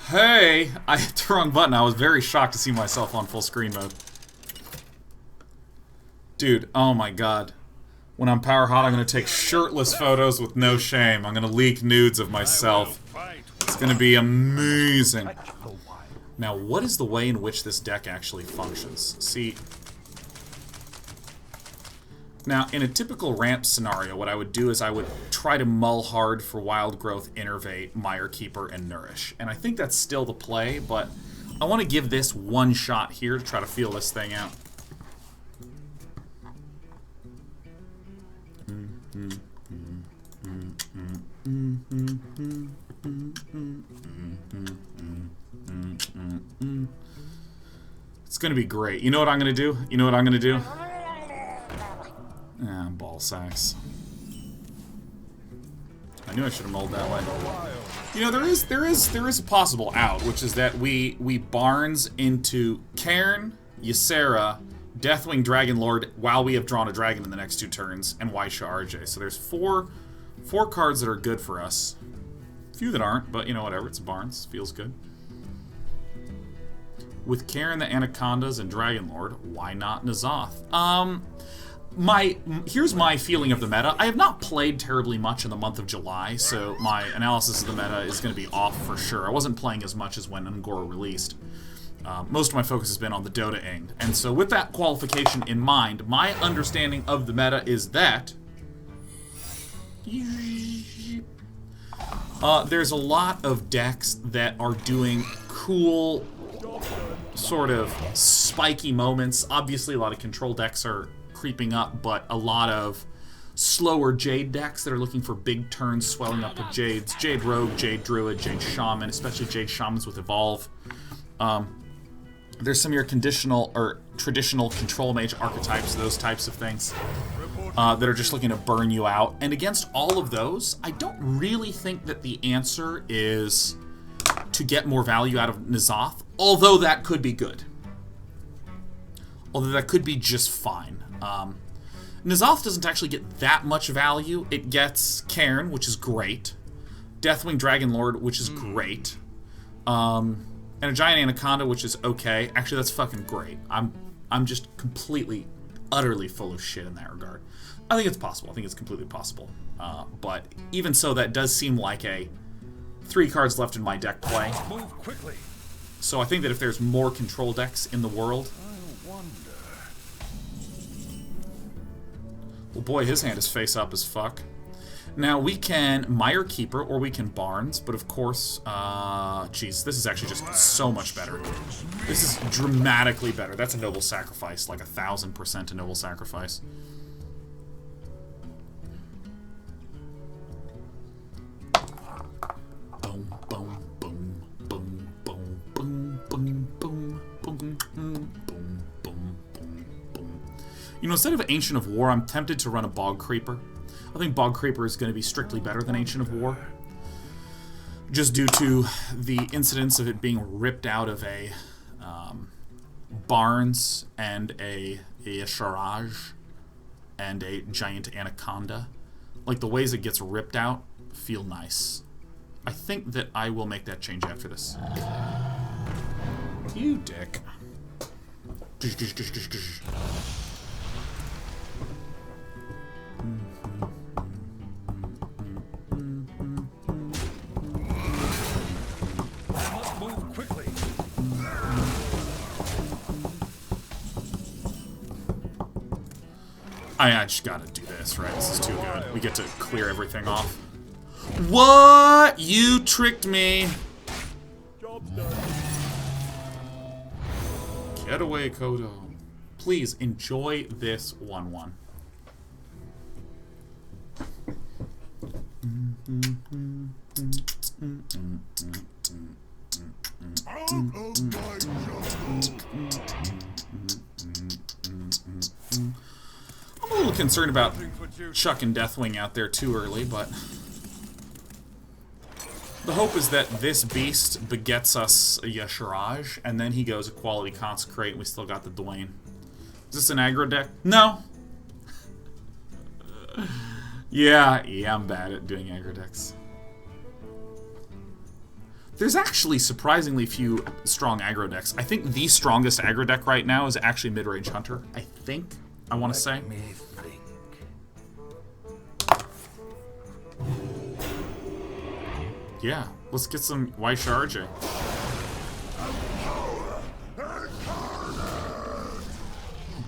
Hey! I hit the wrong button. I was very shocked to see myself on full screen mode. Dude, oh my god. When I'm power hot, I'm gonna take shirtless photos with no shame. I'm gonna leak nudes of myself. It's gonna be amazing. Now, what is the way in which this deck actually functions? See... Now, in a typical ramp scenario, what I would do is I would try to mull hard for Wild Growth, Innervate, Mire Keeper, and Nourish. And I think that's still the play, but I want to give this one shot here to try to feel this thing out. It's going to be great. You know what I'm going to do? You know what I'm going to do? Ah, ball sacks. I knew I should have mulled that way. You know, there is a possible out, which is that we Barnes into Cairn, Ysera, Deathwing Dragonlord while we have drawn a dragon in the next 2 turns, and Waisha RJ. So there's four cards that are good for us. A few that aren't, but you know, whatever. It's Barnes. Feels good. With Cairn, the Anacondas, and Dragonlord, why not N'Zoth? Here's my feeling of the meta. I have not played terribly much in the month of July, so my analysis of the meta is going to be off for sure. I wasn't playing as much as when Ungoro released. Most of my focus has been on the Dota end. And so with that qualification in mind, my understanding of the meta is that there's a lot of decks that are doing cool, sort of spiky moments. Obviously, a lot of control decks are creeping up, but a lot of slower Jade decks that are looking for big turns, swelling up with Jades. Jade Rogue, Jade Druid, Jade Shaman, especially Jade Shamans with Evolve. There's some of your conditional or traditional control mage archetypes, those types of things, that are just looking to burn you out. And against all of those, I don't really think that the answer is to get more value out of N'Zoth, although that could be good. Although that could be just fine. N'Zoth doesn't actually get that much value. It gets Cairn, which is great. Deathwing Dragonlord, which is great. And a Giant Anaconda, which is okay. Actually, that's fucking great. I'm just completely, utterly full of shit in that regard. I think it's possible. I think it's completely possible. But even so, that does seem like a 3 cards left in my deck play. Move quickly. So I think that if there's more control decks in the world... Well, boy, his hand is face up as fuck. Now, we can Mire Keeper, or we can Barnes, but of course, jeez, this is actually just so much better. This is dramatically better. That's a Noble Sacrifice, like 1000% a Noble Sacrifice. Boom, boom, boom, boom, boom, boom, boom, boom, boom, boom, boom, boom. You know, instead of Ancient of War, I'm tempted to run a Bog Creeper. I think Bog Creeper is going to be strictly better than Ancient of War. Just due to the incidence of it being ripped out of a Barnes and a Sharaj and a Giant Anaconda. Like, the ways it gets ripped out feel nice. I think that I will make that change after this. You dick. I just gotta do this, right? This is too good. We get to clear everything off. What? You tricked me. Get away, Kodo. Please enjoy this 1-1. I'm a little concerned about chucking Deathwing out there too early, but the hope is that this beast begets us a Yeshiraj, and then he goes a quality Consecrate, and we still got the Dwayne. Is this an aggro deck? No! Yeah, I'm bad at doing aggro decks. There's actually surprisingly few strong aggro decks. I think the strongest aggro deck right now is actually Midrange Hunter. I think, I want to say. Let me think. Yeah, let's get some Waisha RJ.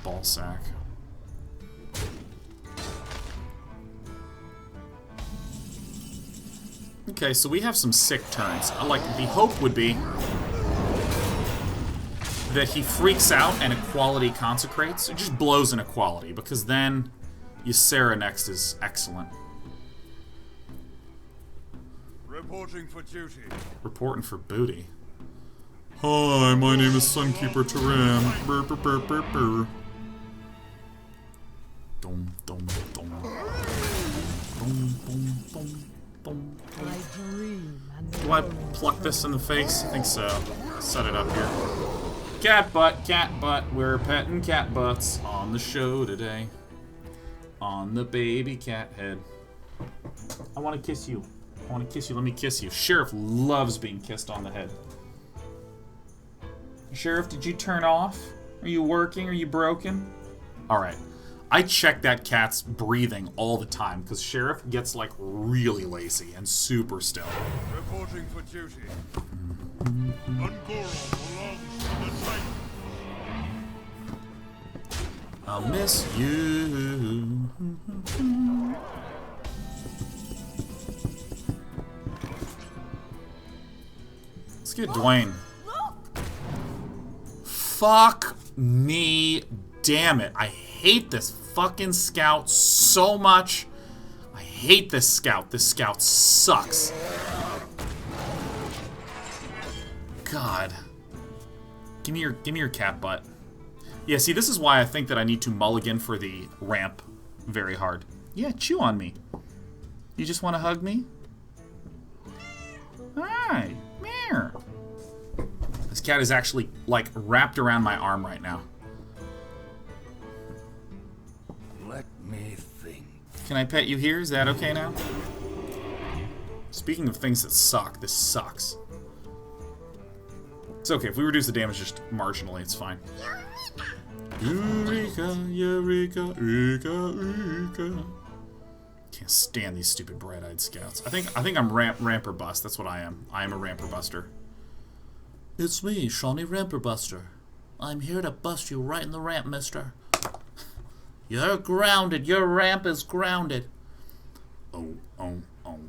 Ball sack. Okay, so we have some sick turns. Like, the hope would be that he freaks out and Equality consecrates. It just blows an Equality, because then Ysera next is excellent. Reporting for duty. Reporting for booty. Hi, my name is Sunkeeper Taram. Brr, brr, brr, brr, brr. Dum, dum, dum. Dum, dum, dum. Do I pluck this in the face? I think so. Set it up here. Cat butt, cat butt. We're petting cat butts on the show today. On the baby cat head. I want to kiss you. I want to kiss you. Let me kiss you. Sheriff loves being kissed on the head. Sheriff, did you turn off? Are you working? Are you broken? Alright. I check that cat's breathing all the time because Sheriff gets like really lazy and super still. Reporting for duty. Ungoro belongs to the Titan. I'll miss you. Let's get Dwayne. Fuck me, damn it. I hate this fucking scout so much. I hate this scout. This scout sucks. God. Give me your cat butt. Yeah, see, this is why I think that I need to mulligan for the ramp very hard. Yeah, chew on me. You just want to hug me? Hi, Mare. This cat is actually, like, wrapped around my arm right now. Let me think. Can I pet you here? Is that okay now? Speaking of things that suck, this sucks. It's okay. If we reduce the damage just marginally, it's fine. Eureka, Eureka, Eureka, Eureka. Can't stand these stupid bright-eyed scouts. I think I'm ramper bust. That's what I am. I am a ramper buster. It's me, Shawnee Ramper Buster. I'm here to bust you right in the ramp, mister. You're grounded. Your ramp is grounded. Oh, oh, oh,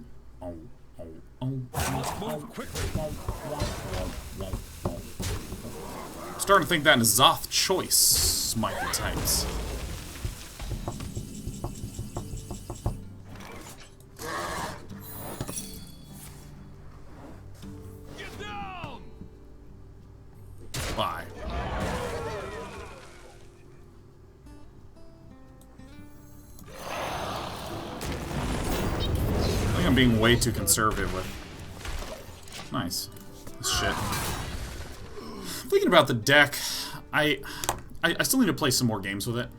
oh, oh, oh. Must move quickly. I'm starting to think that N'Zoth choice might be types. Get down! Bye. I think I'm being way too conservative with. Nice. This shit. Thinking about the deck, I still need to play some more games with it.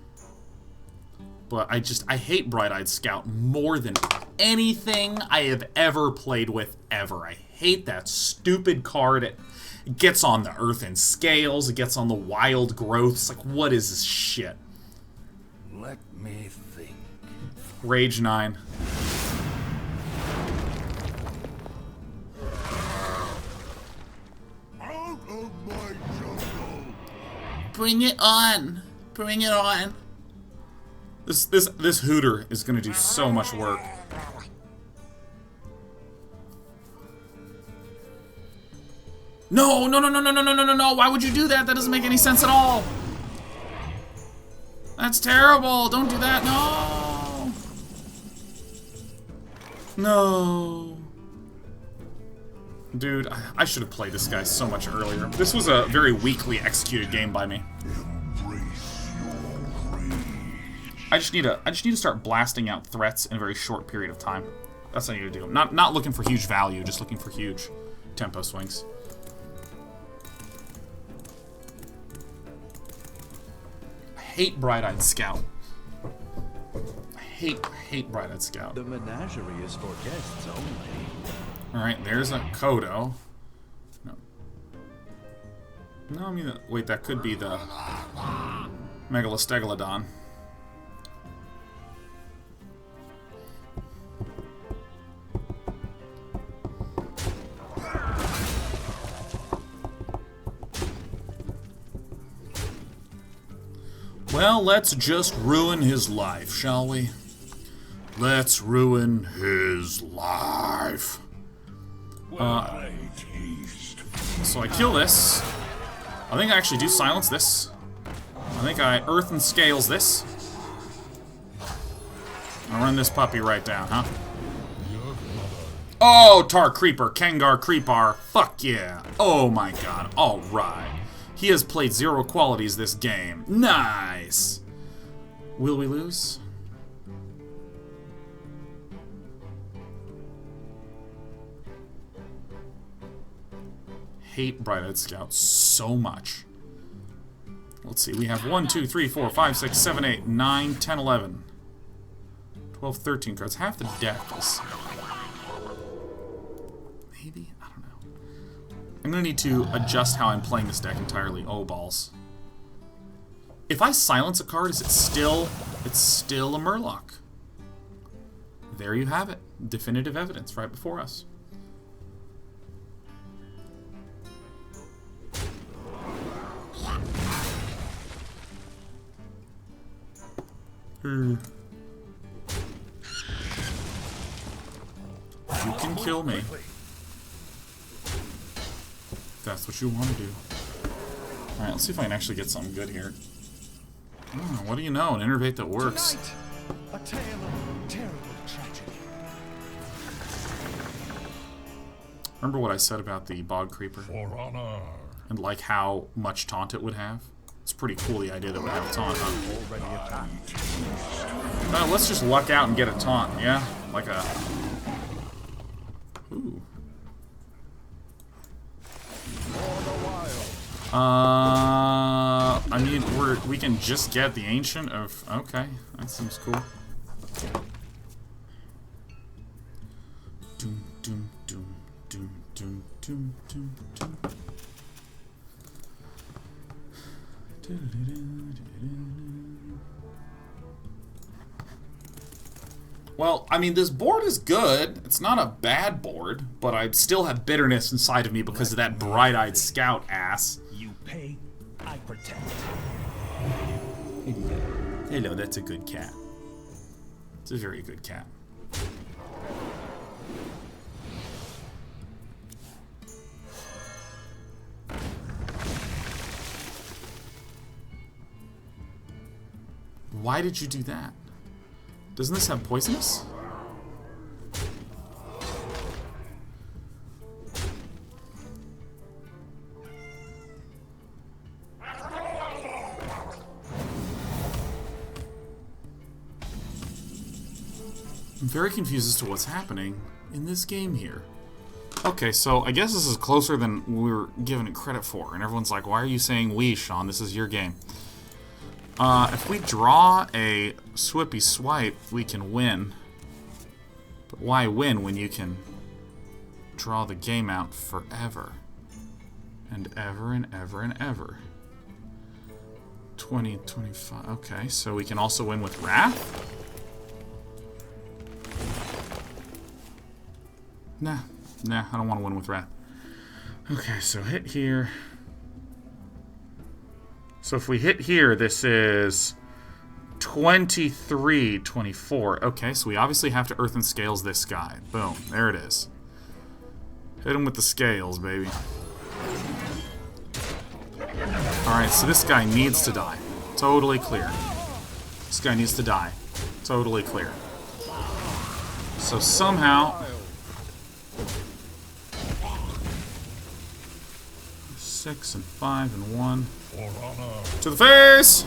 But I hate Bright-Eyed Scout more than anything I have ever played with ever. I hate that stupid card. It gets on the Earthen Scales, it gets on the Wild Growths. Like, what is this shit? Let me think. Rage 9. Out of my jungle! Bring it on! Bring it on! This Hooter is gonna do so much work. No, no, no, no, no, no, no, no, no, no! Why would you do that? That doesn't make any sense at all! That's terrible! Don't do that! No! No! Dude, I should have played this guy so much earlier. This was a very weakly executed game by me. I just need to start blasting out threats in a very short period of time. That's what I need to do. Not looking for huge value, just looking for huge tempo swings. I hate Bright-Eyed Scout. I hate Bright-Eyed Scout. The menagerie is for guests only. Alright, there's a Kodo. No, I mean, wait, that could be the Megalostegodon. Well, let's just ruin his life, shall we? Let's ruin his life. So I kill this. I think I actually do silence this. I think I earth and scales this. I'll run this puppy right down, huh? Oh, Tar Creeper, Kangar Creepar. Fuck yeah. Oh my god. Alright. He has played 0 qualities this game. Nice! Will we lose? Hate Bright-Eyed Scout so much. Let's see, we have 1, 2, 3, 4, 5, 6, 7, 8, 9, 10, 11, 12, 13 cards. Half the deck is... maybe? I don't know. I'm gonna need to adjust how I'm playing this deck entirely. Oh, balls. If I silence a card, is it still... it's still a Murloc. There you have it. Definitive evidence right before us. You can kill me. If that's what you want to do. Alright, let's see if I can actually get something good here. Oh, what do you know? An innervate that works. Tonight, a tale of terrible tragedy. Remember what I said about the Bog Creeper? For honor. And like how much taunt it would have? It's pretty cool, the idea that it would have a taunt, huh? Already attacked. No, let's just luck out and get a taunt, yeah? Like a... ooh. I mean, we can just get the Ancient of... okay, that seems cool. Doom, doom, doom, doom, doom, doom, doom, doom. Well, I mean, this board is good. It's not a bad board, but I still have bitterness inside of me because of that Bright-Eyed Scout ass. You pay, I protect. Hello, that's a good cat. It's a very good cat. Why did you do that? Doesn't this have poisonous? I'm very confused as to what's happening in this game here. Okay, so I guess this is closer than we were giving it credit for, and everyone's like, why are you saying we, Sean? This is your game. If we draw a Swippy Swipe, we can win. But why win when you can draw the game out forever? And ever and ever and ever. 20, 25. Okay, so we can also win with Wrath? Nah, I don't want to win with Wrath. Okay, so hit here. So if we hit here, this is 23, 24. Okay, so we obviously have to Earth and Scales this guy. Boom, there it is. Hit him with the scales, baby. Alright, so this guy needs to die. Totally clear. This guy needs to die. Totally clear. So somehow... 6 and 5 and 1. To the face!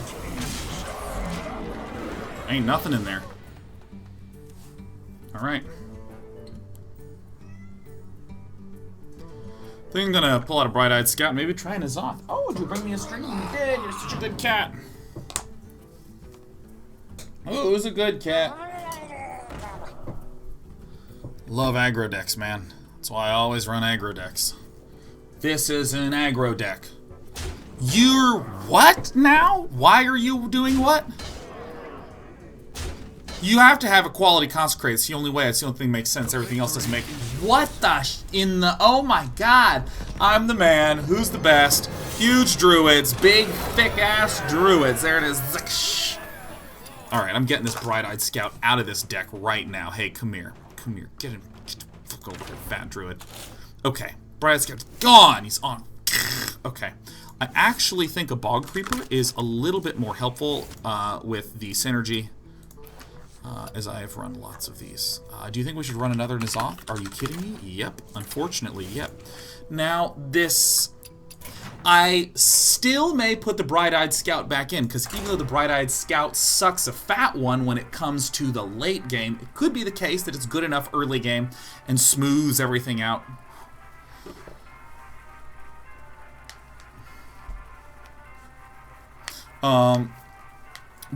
Ain't nothing in there. Alright. I think I'm gonna pull out a Bright-Eyed Scout, maybe try an Azoth. Oh, would you bring me a string? You did! You're such a good cat. Oh, who's a good cat? Love aggro decks, man. That's why I always run aggro decks. This is an aggro deck. You're what now? Why are you doing what? You have to have a quality consecrate. It's the only way. It's the only thing that makes sense. Everything else doesn't make... What the oh my god. I'm the man. Who's the best? Huge druids. Big, thick-ass druids. There it is. Alright, I'm getting this Bright-Eyed Scout out of this deck right now. Hey, come here. Come here. Get him. Get the fuck over here, fat druid. Okay. Bright-Eyed Scout's gone. He's on. Okay. I actually think a Bog Creeper is a little bit more helpful with the synergy. As I have run lots of these. Do you think we should run another N'Zoth? Are you kidding me? Yep. Unfortunately, yep. Now, this... I still may put the Bright-Eyed Scout back in, because even though the Bright-Eyed Scout sucks a fat one when it comes to the late game, it could be the case that it's good enough early game and smooths everything out.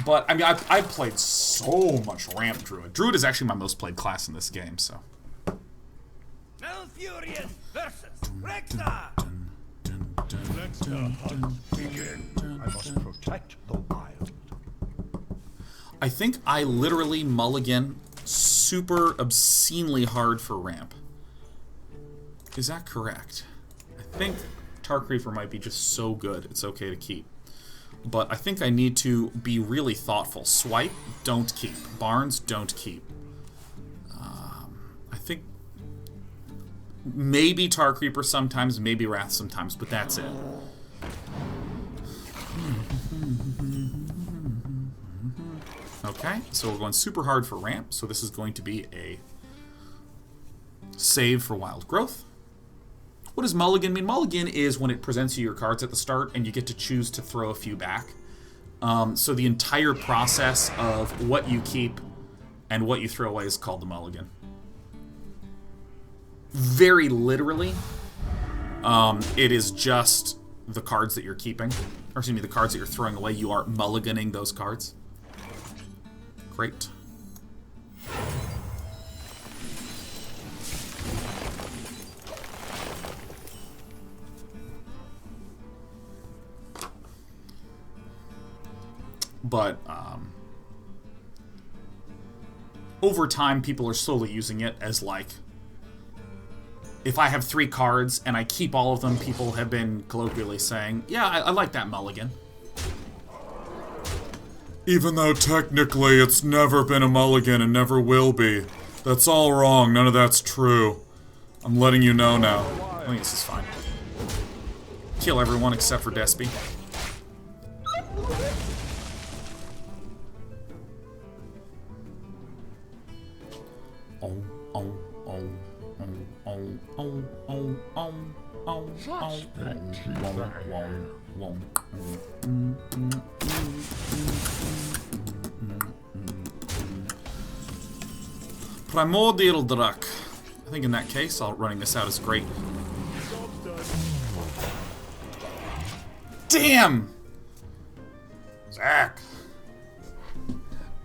But, I mean, I've played so much Ramp Druid. Druid is actually my most played class in this game, so. Malfurion versus Rexar. Let the hunt begin. I must protect the wild. I think I literally mulligan super obscenely hard for ramp. Is that correct? I think Tar Creeper might be just so good it's okay to keep. But I think I need to be really thoughtful. Swipe, don't keep. Barnes, don't keep. I think maybe Tar Creeper sometimes, maybe Wrath sometimes, but that's it. Okay, so we're going super hard for ramp, so this is going to be a save for Wild Growth. What does Mulligan mean? Mulligan is when it presents you your cards at the start and you get to choose to throw a few back. So the entire process of what you keep and what you throw away is called the Mulligan. Very literally, it is just the cards that you're keeping. Or excuse me, the cards that you're throwing away. You are mulliganing those cards. Great. But over time, people are slowly using it as like, if I have 3 cards and I keep all of them, people have been colloquially saying, yeah, I like that mulligan. Even though technically it's never been a mulligan and never will be. That's all wrong. None of that's true. I'm letting you know now. I think this is fine. Kill everyone except for Despy. Primordial Druck. I think in that case, running this out is great. Damn! Zach!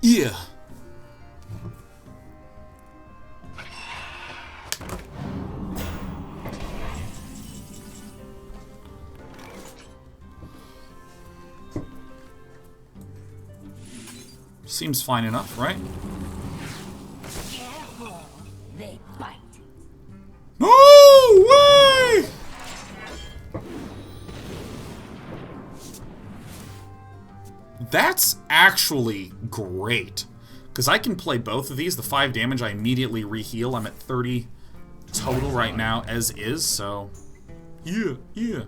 Yeah. Seems fine enough, right? Careful, they bite. No way! That's actually great. Because I can play both of these. The 5 damage, I immediately re-heal. I'm at 30 total right now, as is, so... Yeah, yeah.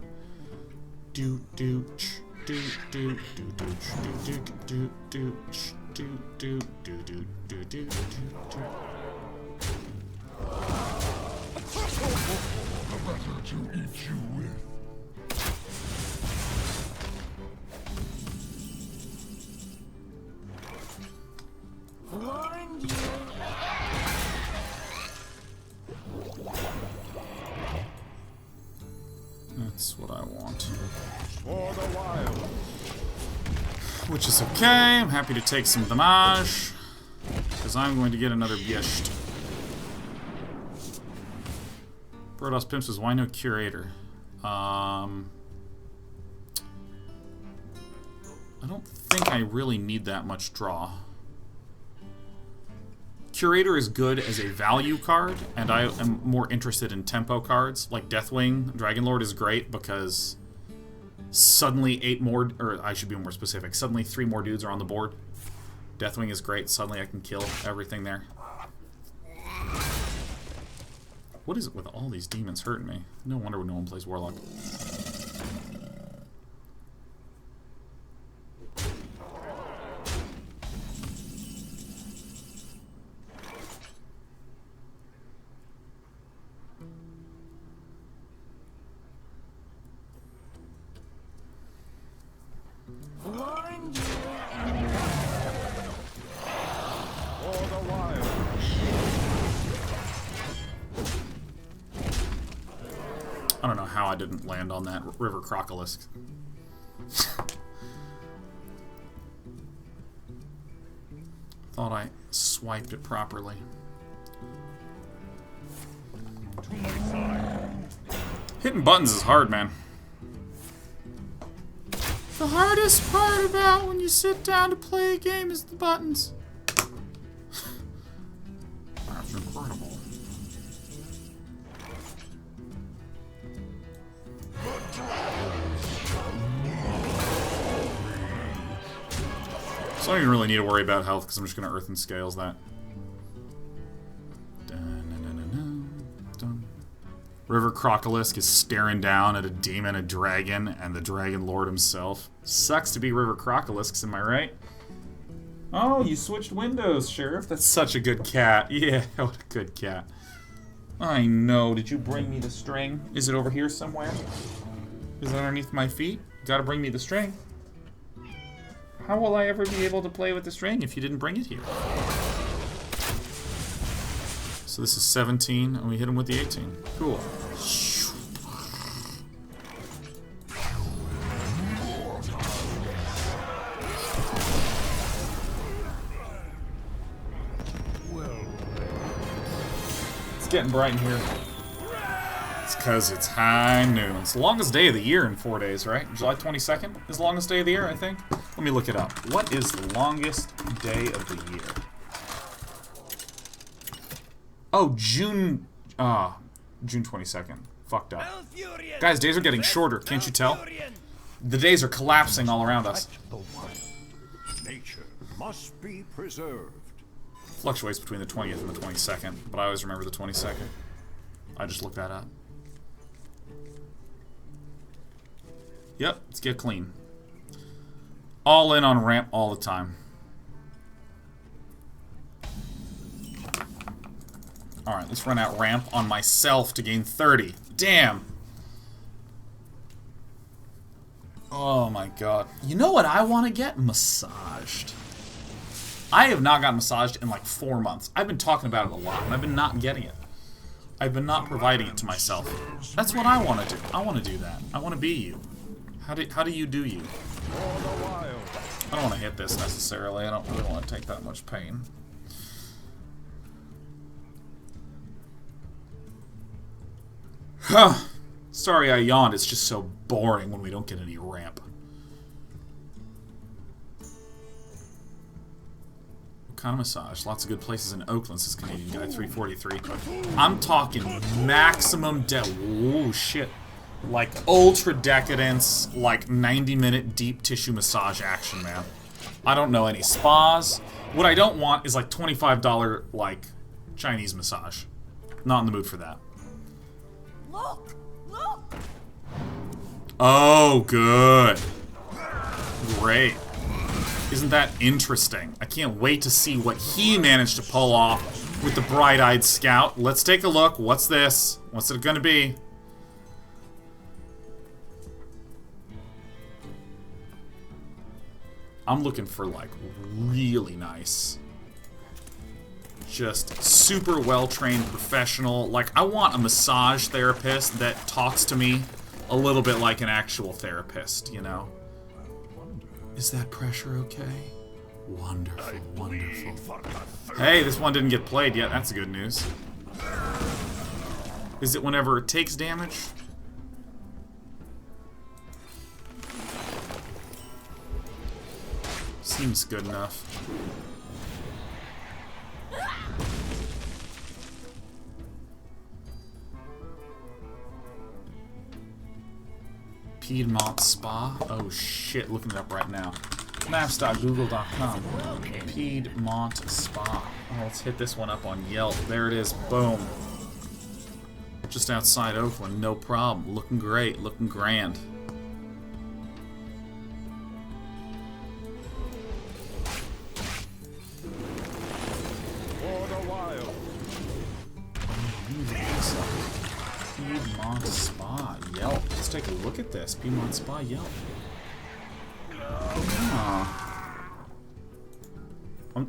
Do, do, ch, do, do, do, do, ch, do, do, do, ch, do, do, do, do, do, do, do, do. To eat you with. Warned you. That's what I want. For the wild. Which is okay. I'm happy to take some damage. Because I'm going to get another Biesht. Brodos Pimp says, why no Curator? I don't think I really need that much draw. Curator is good as a value card, and I am more interested in tempo cards. Like Deathwing, Dragonlord is great because suddenly 8 more, or I should be more specific, suddenly 3 more dudes are on the board. Deathwing is great, suddenly I can kill everything there. What is it with all these demons hurting me? No wonder no one plays Warlock. I don't know how I didn't land on that River Crocolisk. Thought I swiped it properly. Hitting buttons is hard, man. The hardest part about when you sit down to play a game is the buttons. That's incredible. So I don't even really need to worry about health because I'm just going to Earth and Scales that. River Crocolisk is staring down at a demon, a dragon, and the Dragon Lord himself. Sucks to be River Crocolisks, am I right? Oh, you switched windows, Sheriff. That's such a good cat. Yeah, what a good cat. I know. Did you bring me the string? Is it over here somewhere? Is it underneath my feet? Gotta bring me the string. How will I ever be able to play with the string if you didn't bring it here? So this is 17, and we hit him with the 18. Cool. It's getting bright in here. It's because it's high noon. It's the longest day of the year in 4 days, right? July 22nd is the longest day of the year, I think. Let me look it up. What is the longest day of the year? Oh, June 22nd. Fucked up. Guys, days are getting shorter, can't you tell? The days are collapsing all around us. Nature must be preserved. Fluctuates between the 20th and the 22nd, but I always remember the 22nd. I just looked that up. Yep, let's get clean. All in on ramp all the time. Alright, let's run out ramp on myself to gain 30. Damn! Oh my god. You know what I want to get? Massaged. I have not gotten massaged in like 4 months. I've been talking about it a lot, and I've been not getting it. I've been not providing it to myself. That's what I want to do. I want to do that. I want to be you. How do you do you? I don't want to hit this necessarily. I don't really want to take that much pain. Huh. Sorry I yawned. It's just so boring when we don't get any ramp. What kind of massage? Lots of good places in Oakland, says Canadian guy. 343. I'm talking maximum ooh, shit. Like ultra decadence, like 90-minute deep tissue massage action, man. I don't know any spas. What I don't want is like $25 like Chinese massage. Not in the mood for that. Look! Look! Oh, good. Great. Isn't that interesting? I can't wait to see what he managed to pull off with the bright-eyed scout. Let's take a look. What's this? What's it gonna be? I'm looking for, like, really nice. Just super well-trained professional. Like, I want a massage therapist that talks to me a little bit like an actual therapist, you know? Is that pressure okay? Wonderful, wonderful. Hey, this one didn't get played yet. That's good news. Is it whenever it takes damage? Seems good enough. Piedmont Spa. Oh shit, looking it up right now. Maps.google.com. Piedmont Spa. Oh, let's hit this one up on Yelp. There it is. Boom. Just outside Oakland. No problem. Looking great. Looking grand. Piedmont Spa, Yelp. Let's take a look at this. Piedmont Spa, Yelp. Oh.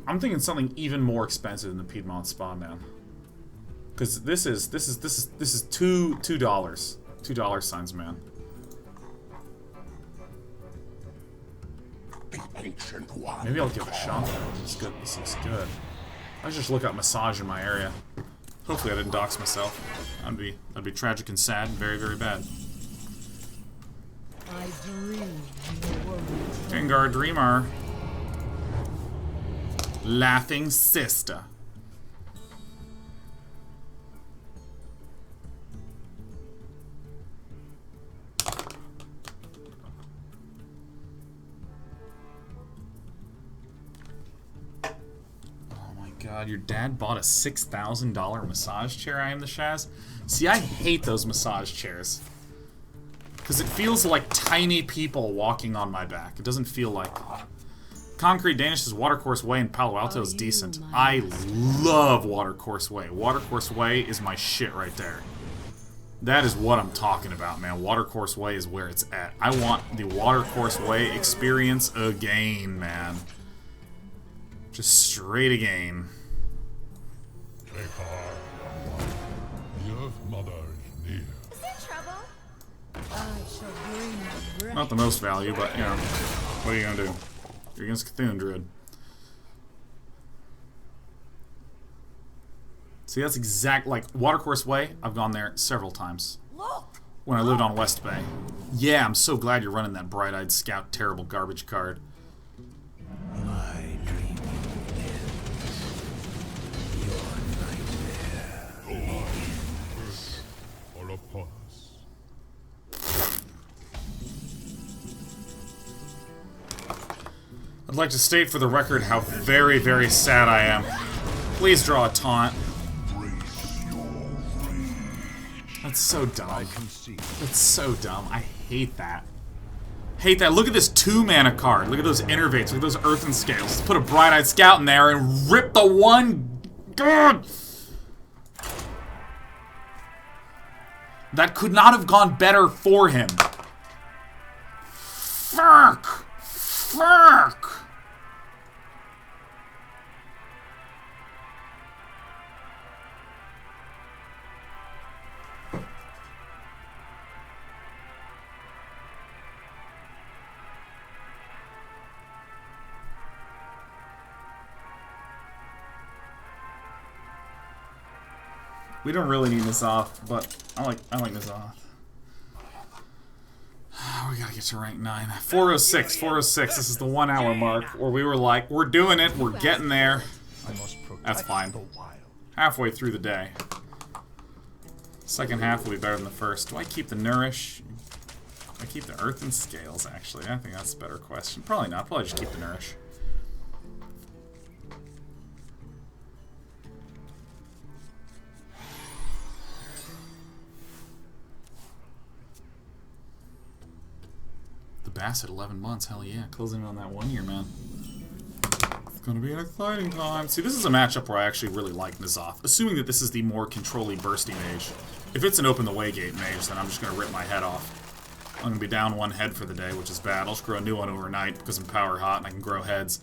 I'm thinking something even more expensive than the Piedmont Spa, man. Because this is $2. $2 signs, man. Maybe I'll give it a shot. This good. This looks good. I just look up massage in my area. Hopefully I didn't dox myself. That'd be tragic and sad and very, very bad. Gengar Dreamer. Laughing Sister. God, your dad bought a $6,000 massage chair, I am the Shaz? See, I hate those massage chairs. Because it feels like tiny people walking on my back. It doesn't feel like... Concrete Danish's Watercourse Way in Palo Alto is decent. I love Watercourse Way. Watercourse Way is my shit right there. That is what I'm talking about, man. Watercourse Way is where it's at. I want the Watercourse Way experience again, man. Just straight again. Take heart, young one. The Earth Mother is near. Is there trouble? I shall bring Not the most value, but, you know, what are you gonna do? You're against Cthulhu Druid. See, that's exact, like, Watercourse Way, I've gone there several times. Look! When I lived on West Bay. Yeah, I'm so glad you're running that Bright-Eyed Scout terrible garbage card. My dream ends. Your nightmare begins. All upon us. I'd like to state for the record how very, very sad I am. Please draw a taunt. That's so dumb. That's so dumb. I hate that. Hate that. Look at this 2-mana card. Look at those innervates. Look at those Earthen Scales. Let's put a Bright-Eyed Scout in there and rip the one... God! That could not have gone better for him. Fuck! Fuck! We don't really need N'Zoth, but I like N'Zoth. We gotta get to rank 9. 406, 406. This is the 1 hour mark where we were like, we're doing it, we're getting there. That's fine. Halfway through the day. Second half will be better than the first. Do I keep the Nourish? I keep the Earthen Scales, actually. I think that's a better question. Probably not. Probably just keep the Nourish. Bass at 11 months, hell yeah. Closing in on that 1 year, man. It's gonna be an exciting time. See, this is a matchup where I actually really like N'Zoth. Assuming that this is the more control-y, bursty mage. If it's an open the way gate mage, then I'm just gonna rip my head off. I'm gonna be down 1 head for the day, which is bad. I'll just grow a new one overnight because I'm power hot and I can grow heads.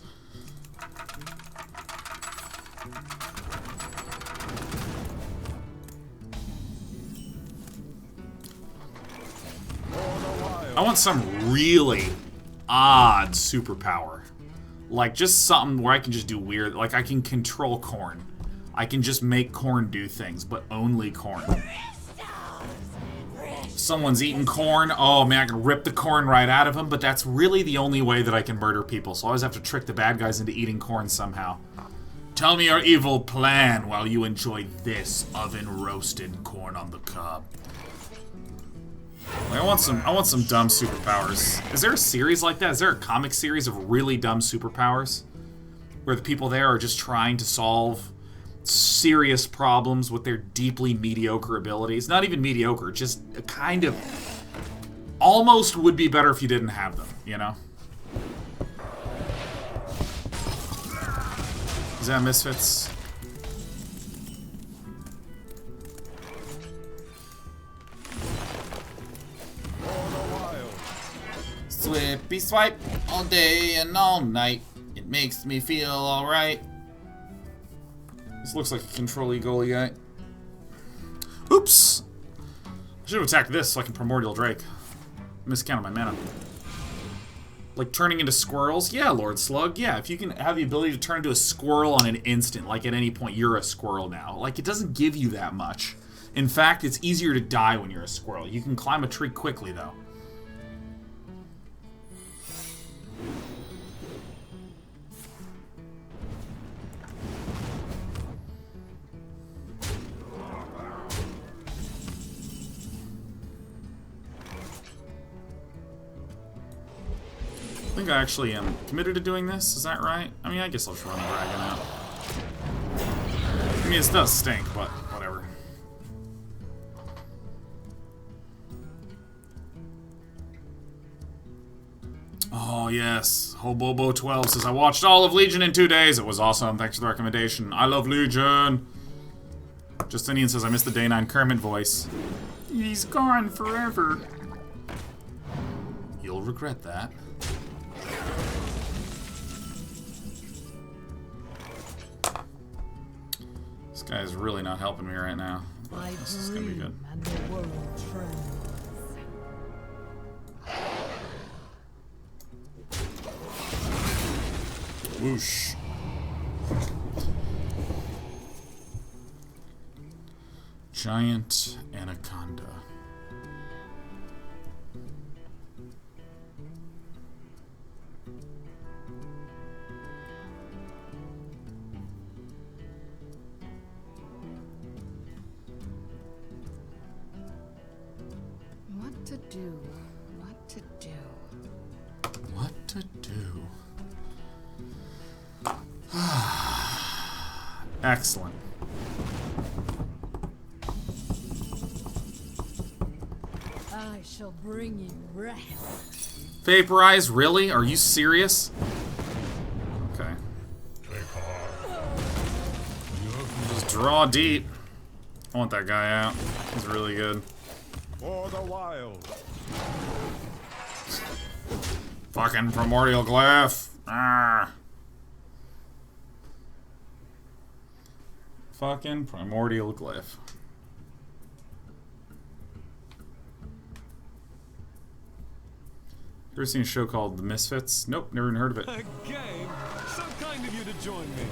I want some really odd superpower. Like, just something where I can just do weird... Like, I can control Corn. I can just make Corn do things, but only Corn. Someone's eating corn. Oh man, I can rip the corn right out of him, but that's really the only way that I can murder people, so I always have to trick the bad guys into eating corn somehow. Tell me your evil plan while you enjoy this oven-roasted corn on the cob. Like, I want some dumb superpowers. Is there a series like that? Is there a comic series of really dumb superpowers? Where the people there are just trying to solve serious problems with their deeply mediocre abilities. Not even mediocre, just a kind of... Almost would be better if you didn't have them, you know? Is that Misfits? Slippy swipe all day and all night. It makes me feel alright. This looks like a control-y goalie guy. Oops! I should have attacked this so I can Primordial Drake. Miscounted my mana. Like turning into squirrels? Yeah, Lord Slug, yeah. If you can have the ability to turn into a squirrel on an instant, like at any point you're a squirrel now. Like, it doesn't give you that much. In fact, it's easier to die when you're a squirrel. You can climb a tree quickly, though. I think I actually am committed to doing this, is that right? I mean, I guess I'll just run the dragon out. I mean, it does stink, but whatever. Oh, yes. Hobobo12 says, I watched all of Legion in 2 days. It was awesome. Thanks for the recommendation. I love Legion. Justinian says, I missed the Day 9 Kermit voice. He's gone forever. You'll regret that. This guy is really not helping me right now. This is gonna be good. And the world trembles. Whoosh. Giant Anaconda. What to do? What to do? What to do? Excellent. I shall bring you rest. Vaporize? Really? Are you serious? Okay. Just draw deep. I want that guy out. He's really good. For the wild. Fucking Primordial Glyph. Ah. Fucking Primordial Glyph. Ever seen a show called The Misfits? Nope, never even heard of it. A game? So kind of you to join me.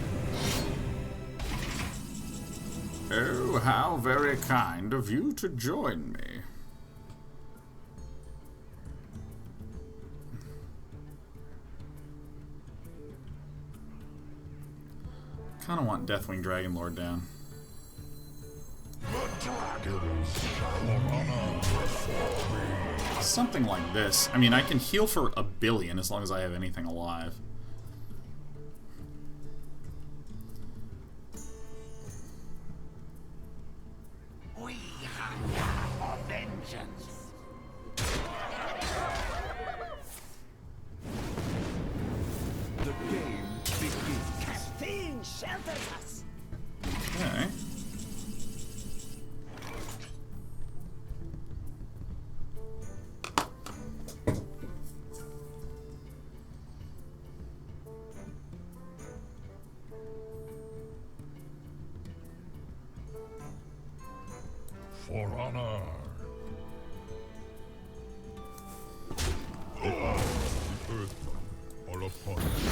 Oh, how very kind of you to join me. Kind of want Deathwing Dragonlord down. Something like this. I mean, I can heal for 1 billion as long as I have anything alive. We hunger for vengeance. The game begins. Fiend shelters us. Okay. For honor. The earth are upon us.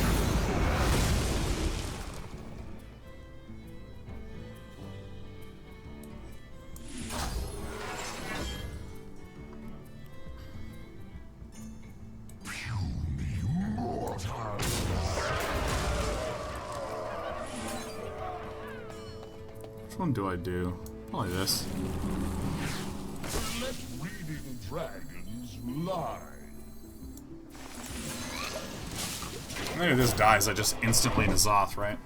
one do I do? Probably this. Let reading dragons lie. Maybe if this dies, I just instantly N'Zoth, right?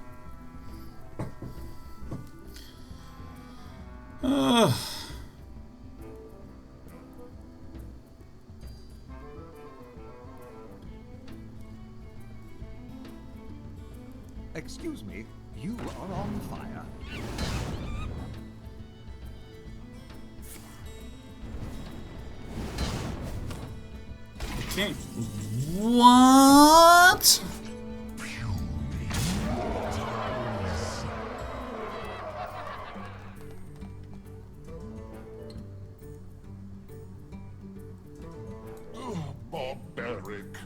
Excuse me, you are on fire. Okay. What? Barbaric.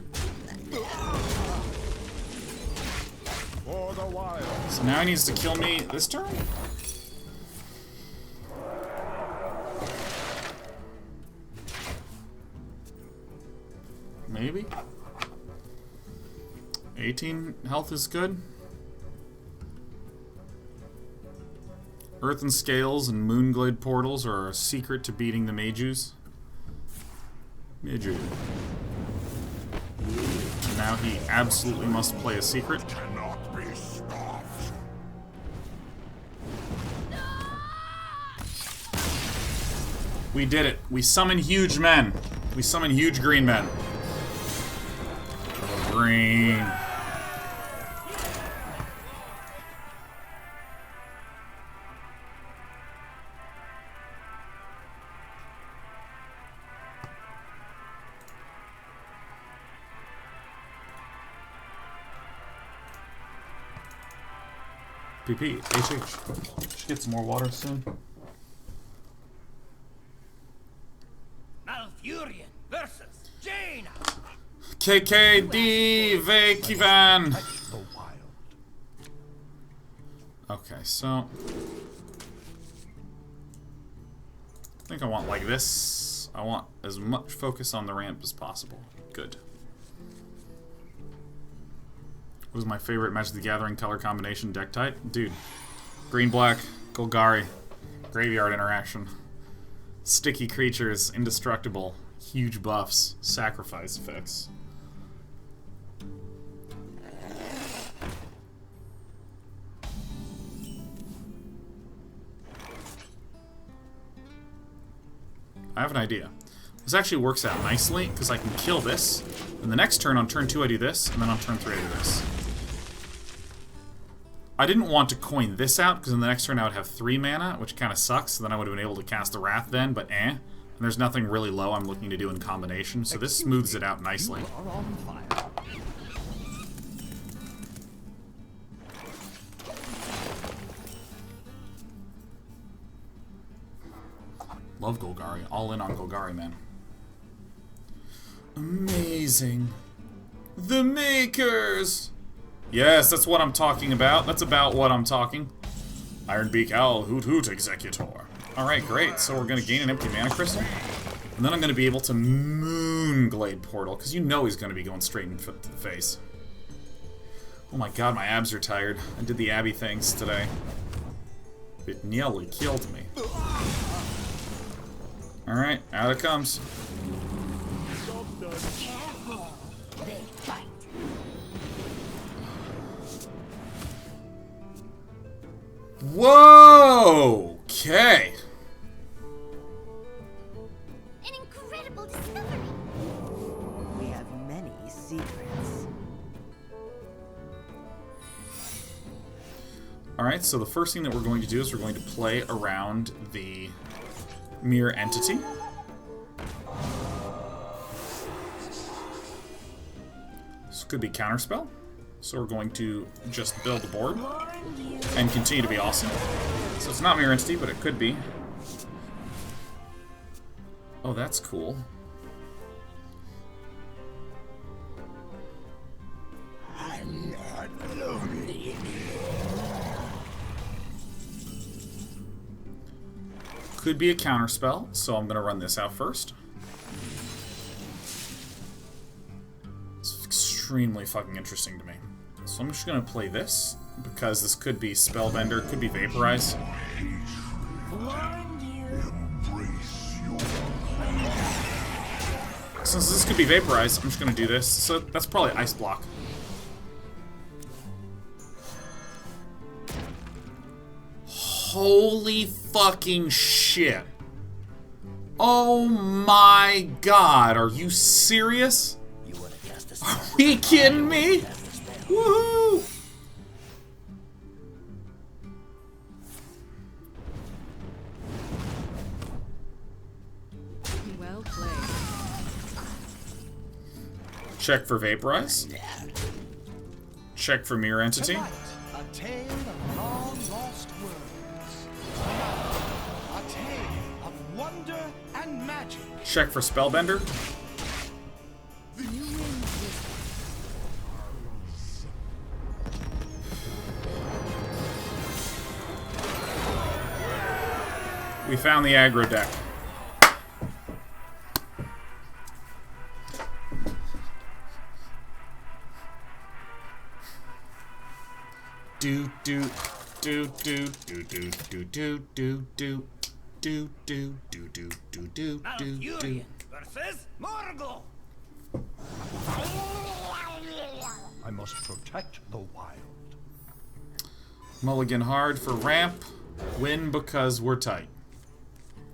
For the wild. So now he needs to kill me this turn? Maybe? 18 health is good. Earthen Scales and Moonglade Portals are a secret to beating the Mages. Mage. And now he absolutely must play a secret. Cannot be stopped. We did it. We summon huge men. We summon huge green men. Green. PP, HH. Should get some more water soon. Malfurion versus Jaina. KKD Vekivan. The wild. Okay, so I think I want like this. I want as much focus on the ramp as possible. Good. What is my favorite Magic the Gathering color combination deck type? Dude. Green-black, Golgari, graveyard interaction. Sticky creatures, indestructible, huge buffs, sacrifice effects. I have an idea. This actually works out nicely, because I can kill this, and the next turn, on turn 2 I do this, and then on turn 3 I do this. I didn't want to coin this out, because in the next turn I would have 3 mana, which kind of sucks, so then I would have been able to cast the Wrath then, but And there's nothing really low I'm looking to do in combination, so this smooths it out nicely. You are on fire. Love Golgari. All in on Golgari, man. Amazing. The Makers! Yes, that's what I'm talking about. That's about what I'm talking. Ironbeak Owl, Hoot Hoot Executor. Alright, great. So we're going to gain an empty mana crystal. And then I'm going to be able to Moonglade Portal, because you know he's going to be going straight into the face. Oh my god, my abs are tired. I did the Abby things today. It nearly killed me. Alright, out it comes. Careful. They bite. Whoa! Okay. An incredible discovery. We have many secrets. Alright, so the first thing that we're going to do is we're going to play around the Mirror Entity. This could be Counterspell. So we're going to just build the board and continue to be awesome. So it's not Mirror Entity, but it could be. Oh, that's cool. I'm not lonely. Could be a Counterspell, so I'm going to run this out first. It's extremely fucking interesting to me. So I'm just going to play this, because this could be Spellbender, could be Vaporize. Since this could be Vaporize, I'm just gonna do this. So that's probably Ice Block. Holy fucking shit. Oh my god, are you serious? Are we kidding me? Woohoo! Well played. Check for Vaporize. Check for Mirror Entity. Tonight, a tale of long-lost worlds. A tale of wonder and magic. Check for Spellbender. We found the aggro deck. Do do do do do do do do do do do do do do do do do. Versus Morgul. I must protect the wild. Mulligan hard for ramp. Win because we're tight.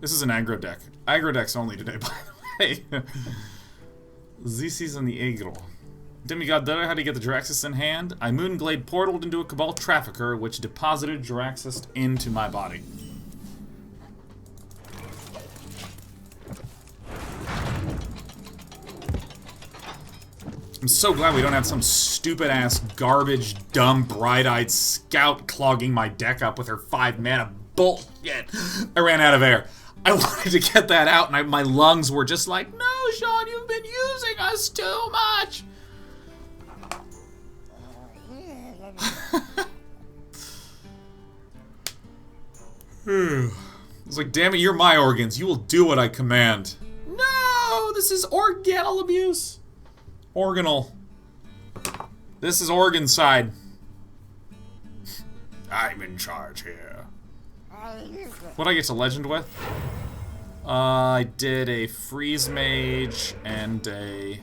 This is an aggro deck. Aggro decks only today, by the way. This is on the aggro. Demigod Dota, how to get the Jiraxis in hand? I Moonglade portaled into a Cabal Trafficker, which deposited Jiraxis into my body. I'm so glad we don't have some stupid-ass, garbage, dumb, bright-eyed scout clogging my deck up with her 5-mana bullshit. I ran out of air. I wanted to get that out, and my lungs were just like, no, Sean, you've been using us too much. It's like, damn it, you're my organs. You will do what I command. No, this is organal abuse. Organal. This is organ side. I'm in charge here. What'd I get to legend with? I did a freeze mage and a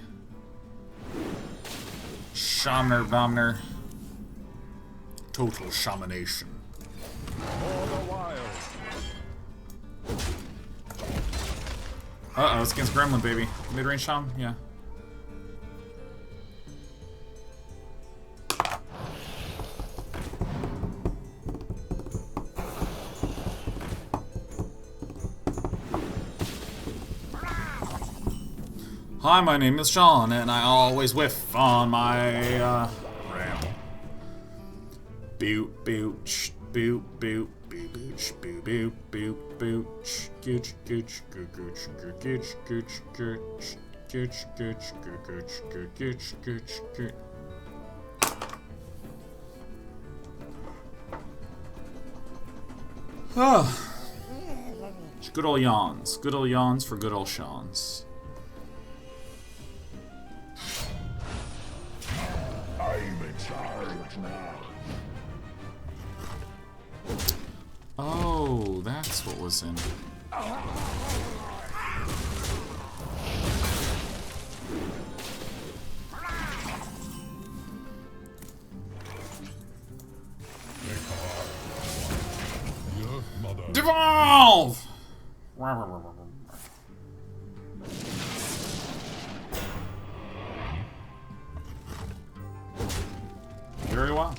Shaman Bomber. Total shamanation. Uh-oh, it's against Gremlin, baby. Mid-range Shaman? Yeah. Hi, my name is Sean, and I always whiff on my, ramp. Boot, boot, boot, boot, boot, boot, boot, boot, boot, gooch, gooch, gooch, gooch, gooch, gooch, gooch, gooch, gooch, gooch, gooch, gooch, gooch. Ah. Good ol' yawns. Good ol' yawns for good ol' Sean's. I'm in charge now. Oh, that's what was in. Devolve! Very well.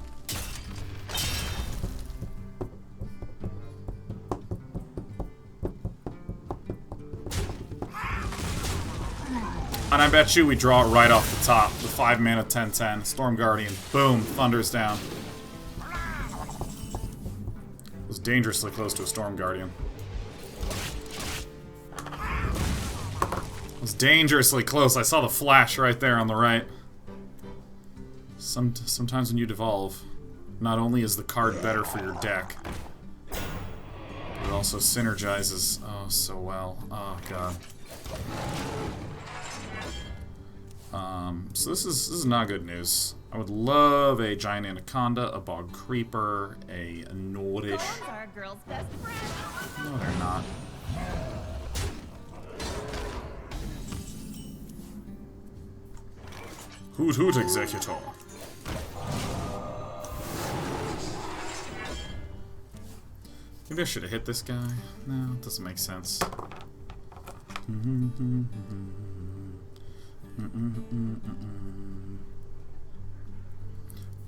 And I bet you we draw it right off the top. The 5-mana 10/10. Storm Guardian. Boom. Thunders down. It was dangerously close to a Storm Guardian. It was dangerously close. I saw the flash right there on the right. Sometimes when you devolve, not only is the card better for your deck, but it also synergizes so well. Oh god. So this is not good news. I would love a giant anaconda, a bog creeper, a Nordish. Thorns are a girl's best friend. No, they're not. Hoot hoot, Executor. Maybe I should have hit this guy. No, it doesn't make sense.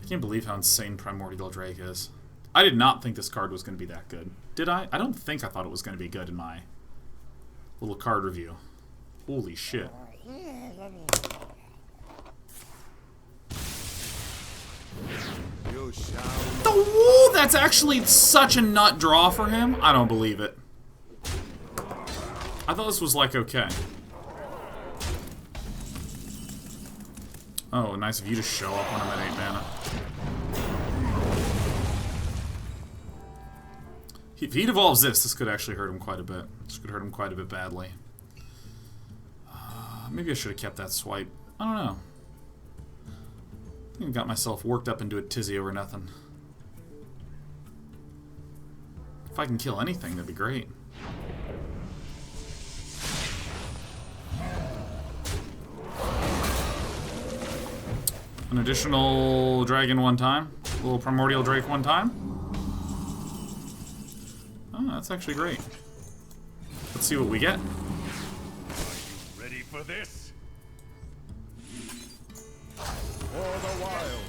I can't believe how insane Primordial Drake is. I did not think this card was going to be that good. Did I? I don't think I thought it was going to be good in my little card review. Holy shit. Woo, that's actually such a nut draw for him. I don't believe it. I thought this was like okay. Oh, nice of you to show up when I'm at 8 mana. If he devolves this could actually hurt him quite a bit. This could hurt him quite a bit badly. Maybe I should have kept that swipe. I don't know. I think I got myself worked up into a tizzy over nothing. If I can kill anything, that'd be great. An additional dragon one time. A little primordial drake one time. Oh, that's actually great. Let's see what we get. Ready for this?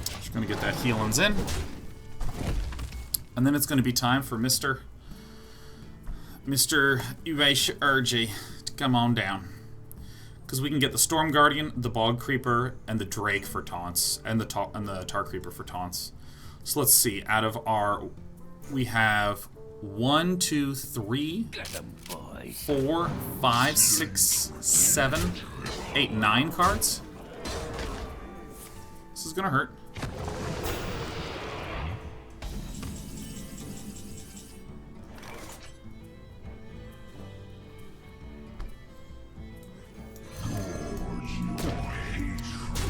Just gonna get that healings in. And then it's gonna be time for Mr. Urge to come on down. Because we can get the Storm Guardian, the Bog Creeper, and the Drake for taunts. And the Tar Creeper for taunts. So let's see. Out of our... We have 1, 2, 3, 4, 5, 6, 7, 8, 9 cards. This is gonna hurt.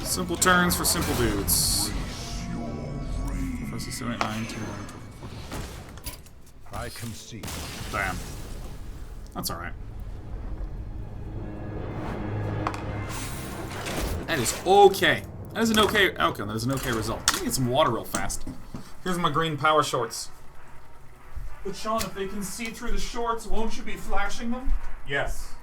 Simple turns for simple dudes. 4, 5, 6, 7, 8, 9, 10, 11, 12, 14. I concede. Damn. That's alright. That is okay. That is an okay outcome. That is an okay result. Let me get some water real fast. Here's my green power shorts. But Sean, if they can see through the shorts, won't you be flashing them? Yes.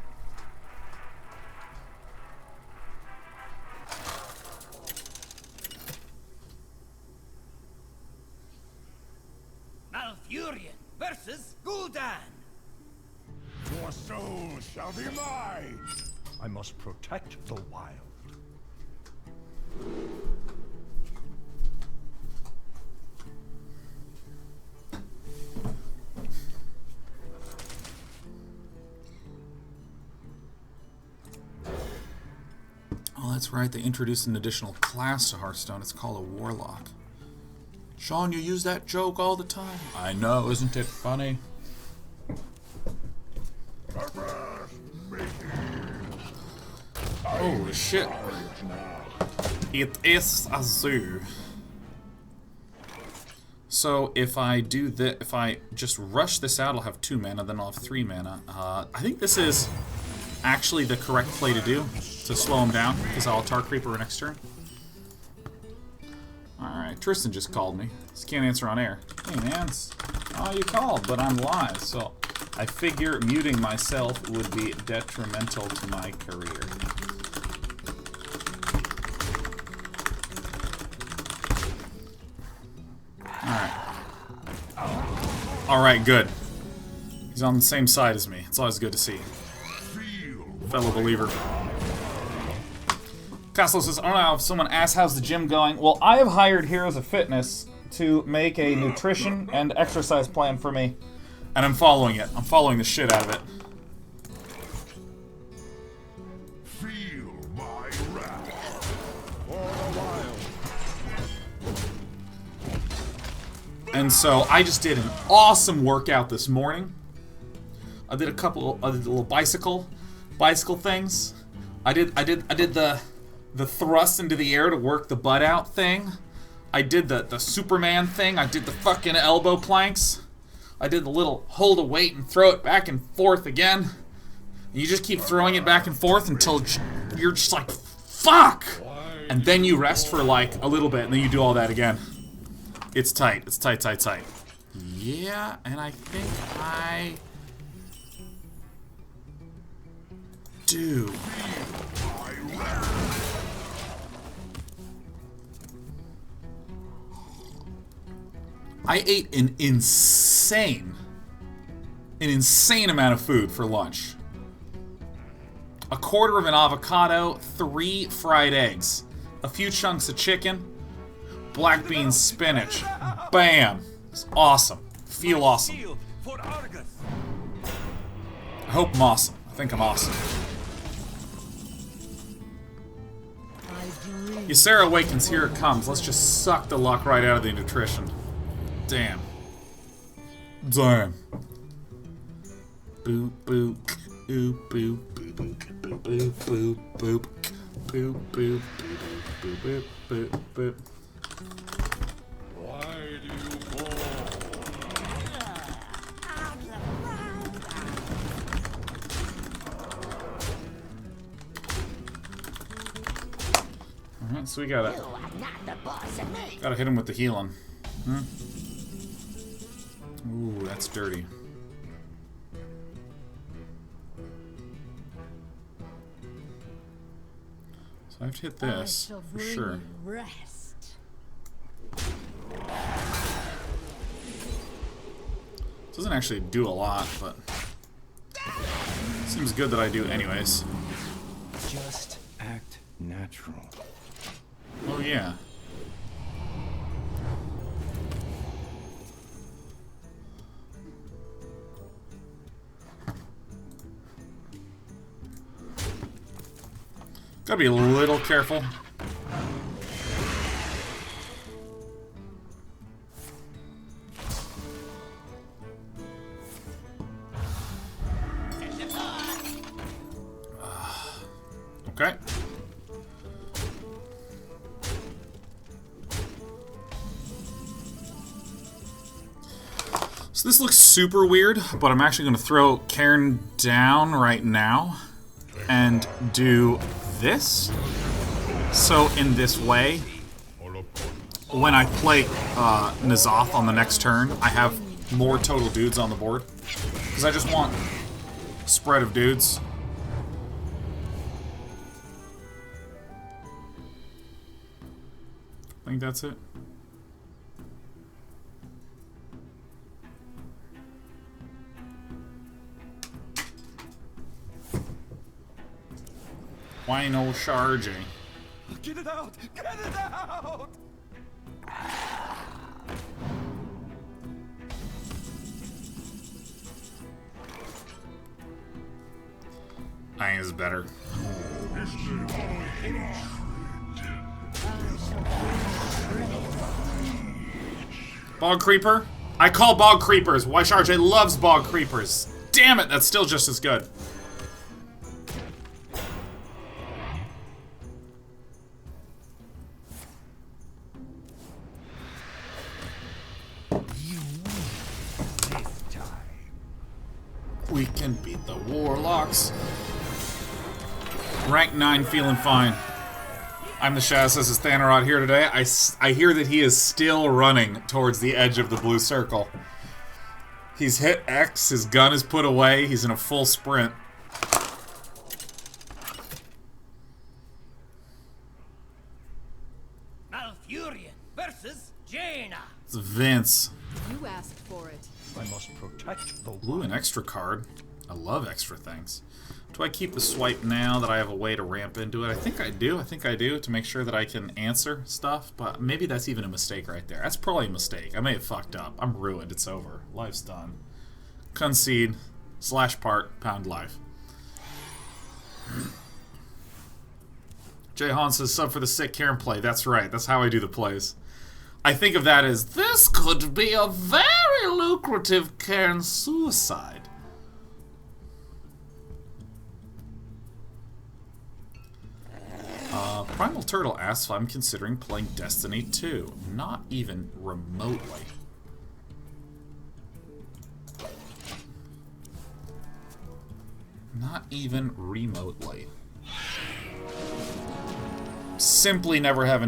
Malfurion versus Gul'dan. Your soul shall be mine. I must protect the wild. Oh, that's right. They introduced an additional class to Hearthstone. It's called a Warlock. Sean, you use that joke all the time. I know, isn't it funny? Holy shit. It is a zoo. So if I do that, if I just rush this out, I'll have 2 mana, then I'll have 3 mana. I think this is actually the correct play to do, to slow him down, because I'll Tar Creeper next turn. Alright, Tristan just called me. Just can't answer on air. Hey man, oh, you called, but I'm live, so I figure muting myself would be detrimental to my career. Alright, good. He's on the same side as me. It's always good to see. Fellow believer. Castlo says, I don't know if someone asks how's the gym going. Well, I have hired Heroes of Fitness to make a nutrition and exercise plan for me. And I'm following it. I'm following the shit out of it. Feel my wrath. For the wild. And so I just did an awesome workout this morning. I did a little bicycle things. I did the the thrust into the air to work the butt out thing. I did the Superman thing. I did the fucking elbow planks. I did the little hold a weight and throw it back and forth again. And you just keep throwing it back and forth until you're just like, fuck! And then you rest for like a little bit and then you do all that again. It's tight. It's tight, tight, tight. Yeah, and I think I do. I ate an insane amount of food for lunch. A quarter of an avocado, 3 fried eggs, a few chunks of chicken, black beans, spinach. Bam! It's awesome. Feel awesome. I hope I'm awesome. I think I'm awesome. Ysera awakens, here it comes. Let's just suck the luck right out of the nutrition. Damn. Damn. Boop boop. Boop boop boop boop boop boop boop boop boop boop boop boop boop. Why do you fall? Alright, so we gotta hit him with the healing. Ooh, that's dirty. So I have to hit this, for sure. Rest. Doesn't actually do a lot, but seems good that I do anyways. Just act natural. Oh yeah. Gotta be a little careful. Okay. So this looks super weird, but I'm actually going to throw Cairn down right now and do this. So in this way, when I play N'Zoth on the next turn, I have more total dudes on the board. Because I just want spread of dudes. I think that's it. Why no charging? Get it out! Get it out! I think it's better. Bog Creeper? I call Bog Creepers. Why Charge loves Bog Creepers. Damn it, that's still just as good. We can beat the Warlocks. Rank 9, feeling fine. I'm the Shaz, this is Thanarod here today. I hear that he is still running towards the edge of the blue circle. He's hit X, his gun is put away, he's in a full sprint. Malfurion versus Jaina. It's Vince. You asked for it. I must protect the Ooh, an extra card. I love extra things. Do I keep the swipe now that I have a way to ramp into it? I think I do. I think I do to make sure that I can answer stuff, but maybe that's even a mistake right there. That's probably a mistake. I may have fucked up. I'm ruined. It's over. Life's done. Concede. /part. Pound life. Jay Han says, sub for the sick Karen play. That's right. That's how I do the plays. I think of that as, this could be a very lucrative Karen suicide. Primal Turtle asks if I'm considering playing Destiny 2. Not even remotely. Not even remotely. Simply never have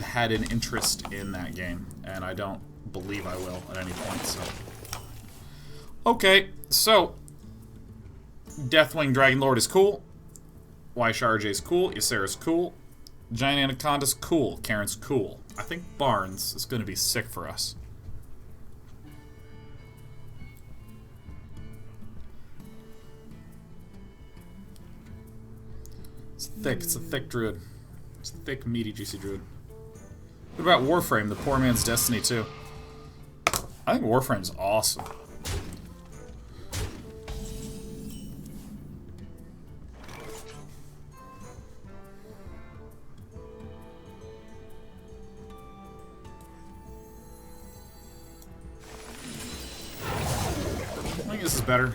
had an interest in that game, and I don't believe I will at any point. So, okay, so Deathwing Dragonlord is cool. Ysharj is cool. Ysera's cool. Giant Anaconda's cool. Karen's cool. I think Barnes is going to be sick for us. It's thick. It's a thick druid. It's a thick, meaty, juicy druid. What about Warframe, the poor man's Destiny 2? I think Warframe's awesome. I think this is better.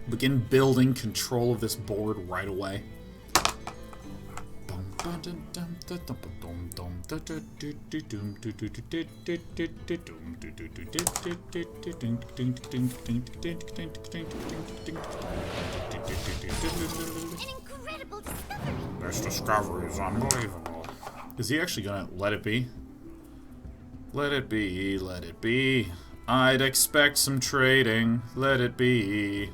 Begin building control of this board right away. This discovery is unbelievable. Is he actually gonna let it be? Let it be, let it be. I'd expect some trading. Let it be.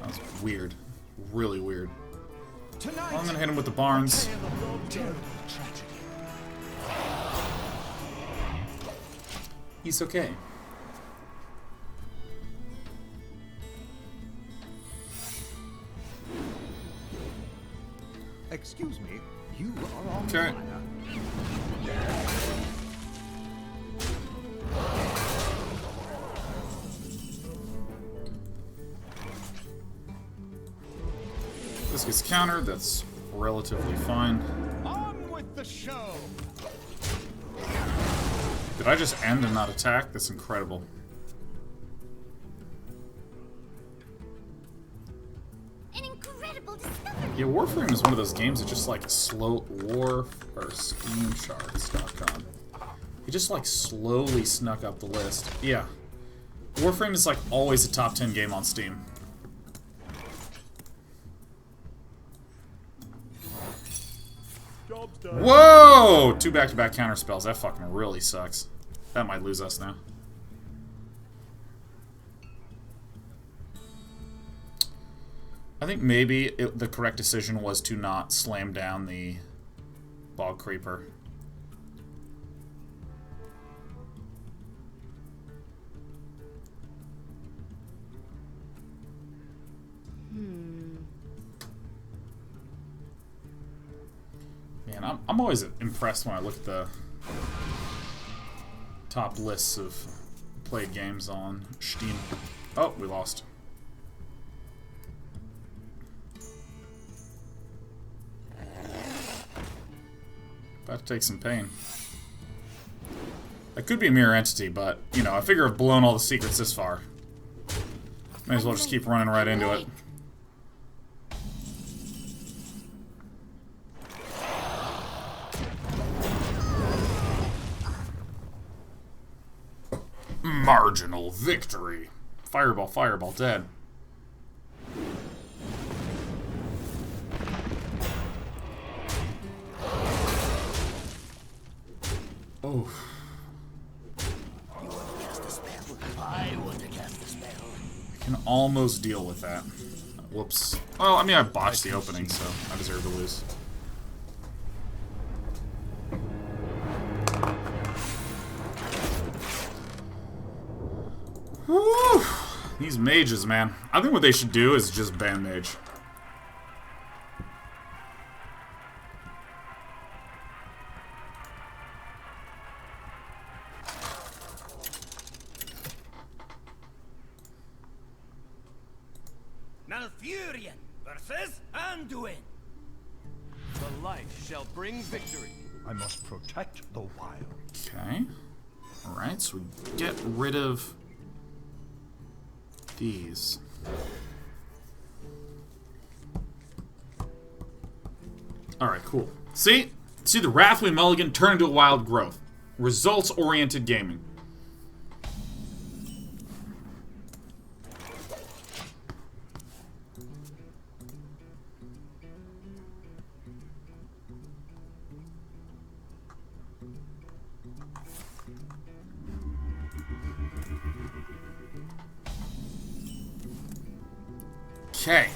That's weird. Really weird. Well, I'm gonna hit him with the Barnes. He's okay. Excuse me, you are on Okay. fire. This gets countered. That's relatively fine. On with the show. Did I just end and not attack? That's incredible. An incredible discovery. Yeah, Warframe is one of those games that just like slow war or SteamShards.com. He just like slowly snuck up the list. Yeah. Warframe is like always a top 10 game on Steam. Whoa! 2 back-to-back counter spells. That fucking really sucks. That might lose us now. I think maybe the correct decision was to not slam down the Bog Creeper. Man, I'm always impressed when I look at the top lists of played games on Steam. Oh, we lost. About to take some pain. That could be a mirror entity, but, you know, I figure I've blown all the secrets this far. May as well just keep running right into it. Marginal victory. Fireball, fireball, dead. Oh. I can almost deal with that. Whoops. Well, I mean, I botched the opening, so I deserve to lose. Whew. These mages, man. I think what they should do is just ban mage. Malfurion versus Anduin. The light shall bring victory. I must protect the wild. Okay. Alright, so we get rid of these. Alright, cool. See the Wrathwing Mulligan turn into a wild growth. Results-oriented gaming. Okay.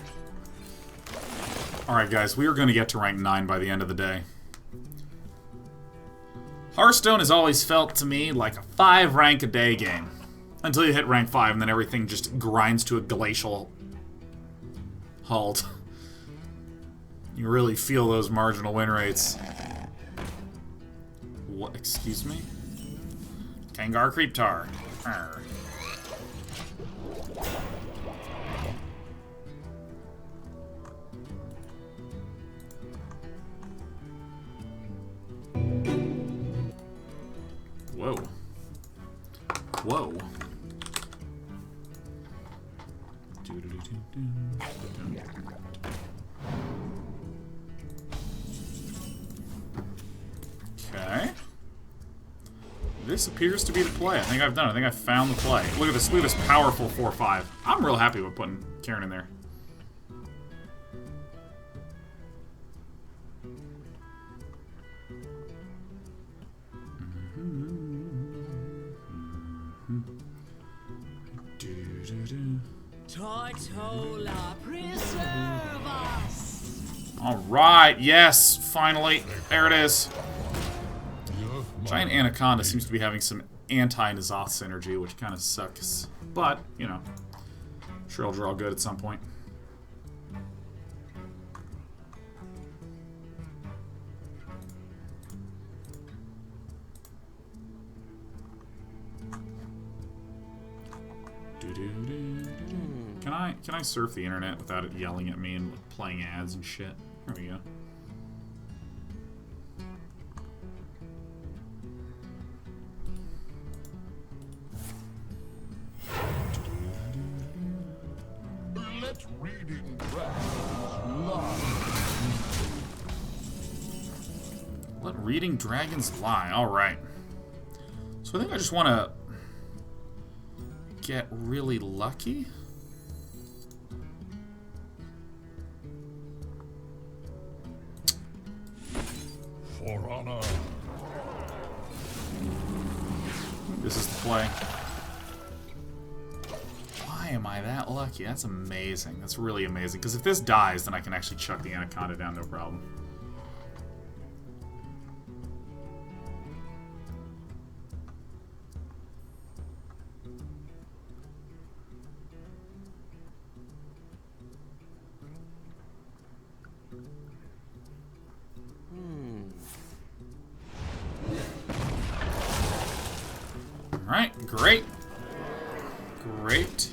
Alright guys, we are going to get to rank 9 by the end of the day. Hearthstone has always felt to me like a 5 rank a day game. Until you hit rank 5 and then everything just grinds to a glacial halt. You really feel those marginal win rates. What? Excuse me? Kangar Creeptar. Arr. Whoa. Whoa. Okay. This appears to be the play. I think I've done it. I think I found the play. Look at this powerful 4/5. I'm real happy with putting Karen in there. Alright, yes, finally. There it is. Giant Anaconda seems to be having some anti-N'Zoth synergy, which kind of sucks. But, you know, I'm sure I'll draw good at some point. Can I surf the internet without it yelling at me and playing ads and shit? There we go. Let reading dragons lie. Let reading dragons lie. Alright. So I think I just want to get really lucky. For honor. This is the play. Why am I that lucky? That's amazing. That's really amazing. Because if this dies, then I can actually chuck the Anaconda down, no problem. Alright, great. Great.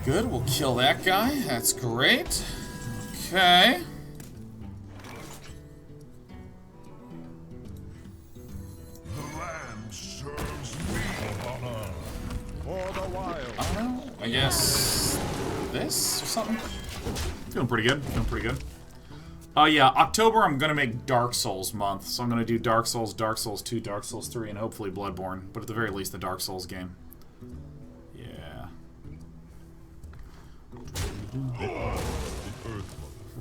Good, we'll kill that guy. That's great. Okay. The land serves me. For honor. For the wild. I guess this or something? Feeling pretty good. Feeling pretty good. Yeah, October I'm going to make Dark Souls month. So I'm going to do Dark Souls 2, Dark Souls 3, and hopefully Bloodborne. But at the very least, the Dark Souls game. Yeah. The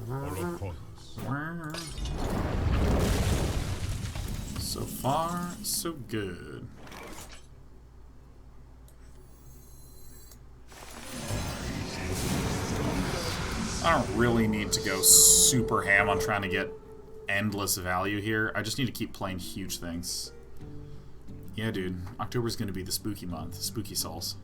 earth are upon us. So far, so good. I don't really need to go super ham on trying to get endless value here. I just need to keep playing huge things. Yeah, dude. October's going to be the spooky month. Spooky Souls.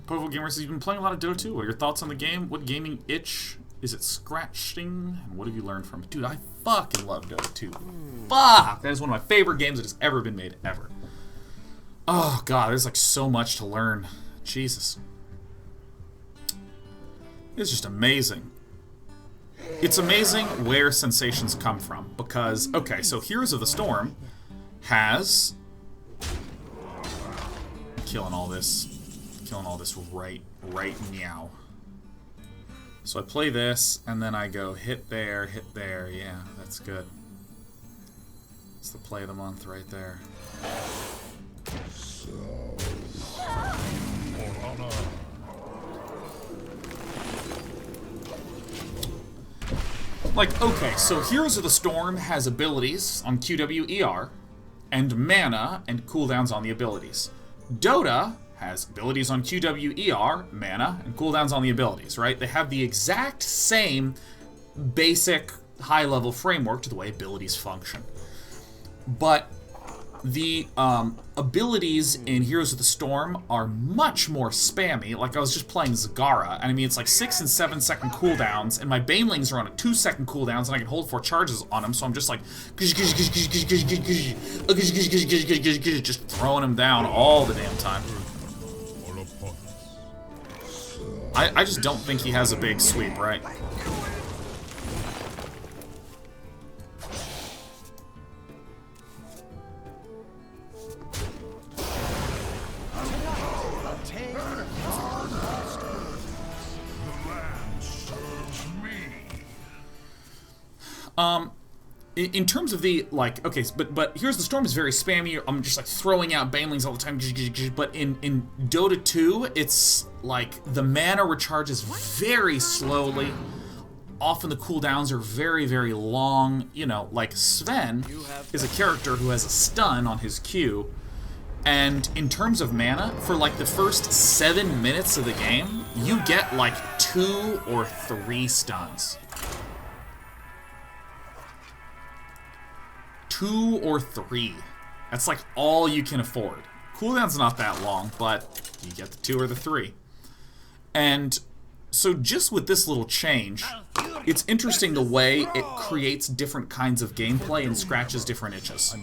Povo Gamer says, you've been playing a lot of Dota 2. What are your thoughts on the game? What gaming itch is it scratching? And what have you learned from it? Dude, I fucking love Dota 2. Fuck! That is one of my favorite games that has ever been made, ever. Oh, God. There's like so much to learn. Jesus. It's just amazing. It's amazing where sensations come from. Because, okay, so Heroes of the Storm has killing all this right now. So I play this, and then I go hit there, yeah, that's good. It's the play of the month right there. Like, okay, so Heroes of the Storm has abilities on QWER, and mana and cooldowns on the abilities. Dota has abilities on QWER, mana, and cooldowns on the abilities, right? They have the exact same basic high-level framework to the way abilities function. But the abilities in Heroes of the Storm are much more spammy. Like, I was just playing Zagara, and I mean, it's like 6 and 7 second cooldowns, and my Banelings are on a 2 second cooldowns, and I can hold 4 charges on them, so I'm just like, just throwing them down all the damn time. I just don't think he has a big sweep, right? In terms of the, like, okay, but Heroes of the Storm is very spammy. I'm just, like, throwing out Banelings all the time. But in Dota 2, it's, like, the mana recharges very slowly. Often the cooldowns are very, very long. You know, like, Sven is a character who has a stun on his Q. And in terms of mana, for, like, the first 7 minutes of the game, you get, like, 2 or 3 stuns. 2 or 3. That's like all you can afford. Cooldown's not that long, but you get the 2 or the 3. And so just with this little change, it's interesting the way it creates different kinds of gameplay and scratches different itches.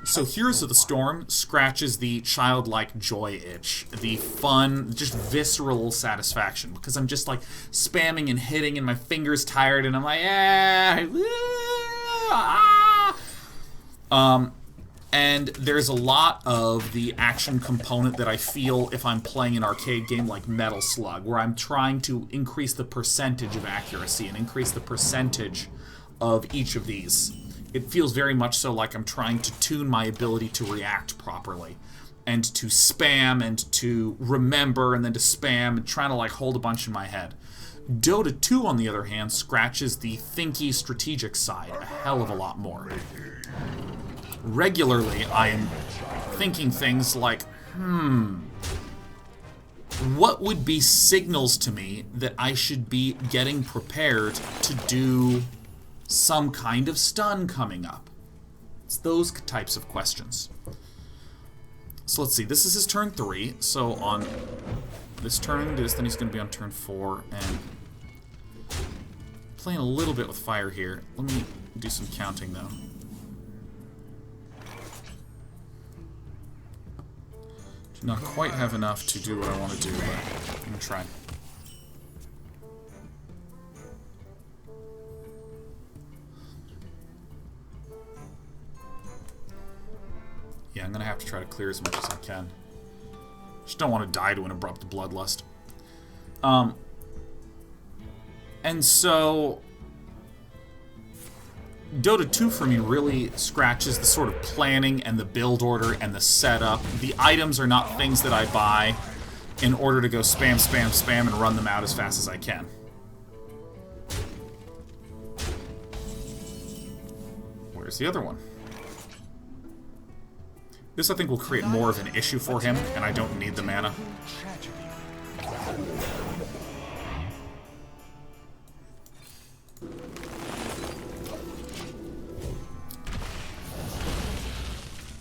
So Heroes of the Storm scratches the childlike joy itch, the fun, just visceral satisfaction, because I'm just like spamming and hitting and my finger's tired and I'm like, and there's a lot of the action component that I feel if I'm playing an arcade game like Metal Slug, where I'm trying to increase the percentage of accuracy and increase the percentage of each of these. It feels very much so like I'm trying to tune my ability to react properly, and to spam, and to remember, and then to spam, and trying to like hold a bunch in my head. Dota 2, on the other hand, scratches the thinky strategic side a hell of a lot more. Regularly, I am thinking things like, what would be signals to me that I should be getting prepared to do some kind of stun coming up? It's those types of questions. So let's see, this is his turn 3, so on this turn, then he's going to be on turn 4, and playing a little bit with fire here. Let me do some counting, though. Do not quite have enough to do what I want to do, but I'm going to try. Yeah, I'm going to have to try to clear as much as I can. Just don't want to die to an abrupt bloodlust. And so Dota 2 for me really scratches the sort of planning and the build order and the setup. The items are not things that I buy in order to go spam, spam, spam and run them out as fast as I can. Where's the other one? This, I think, will create more of an issue for him, and I don't need the mana.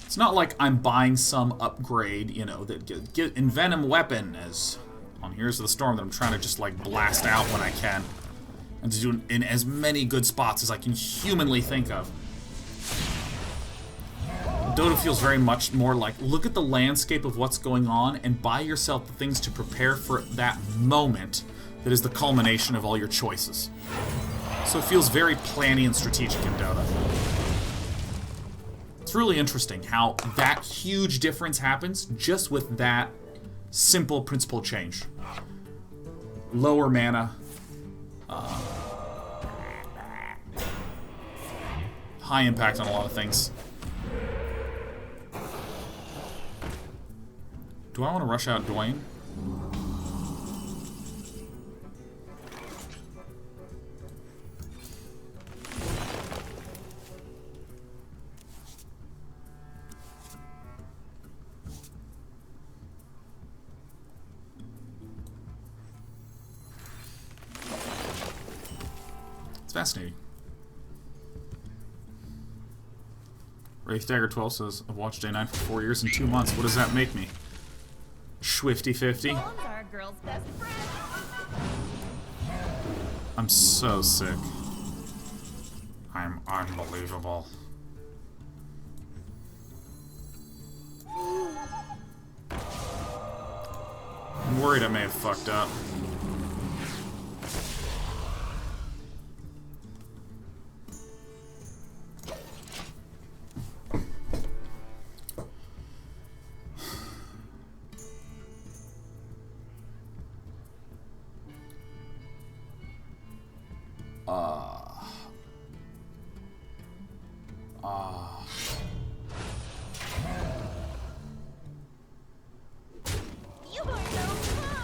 It's not like I'm buying some upgrade, you know, that get Envenom Weapon as on Heroes of the Storm that I'm trying to just, like, blast out when I can. And to do it in as many good spots as I can humanly think of. Dota feels very much more like, look at the landscape of what's going on and buy yourself the things to prepare for that moment that is the culmination of all your choices. So it feels very planny and strategic in Dota. It's really interesting how that huge difference happens just with that Simple principle change. Lower mana. High impact on a lot of things. Do I want to rush out Dwayne? It's fascinating. Wraith Dagger 12 says, I've watched Day 9 for 4 years and 2 months. What does that make me? Schwifty-50? I'm so sick. I'm unbelievable. I'm worried I may have fucked up. You are no fun.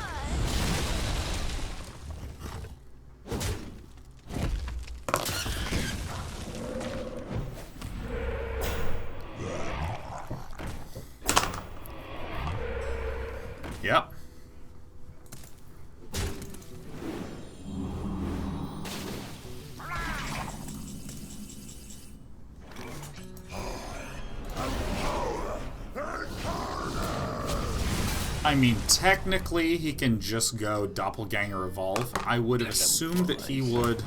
Yep. I mean, technically, he can just go Doppelganger Evolve. I would have assumed that he would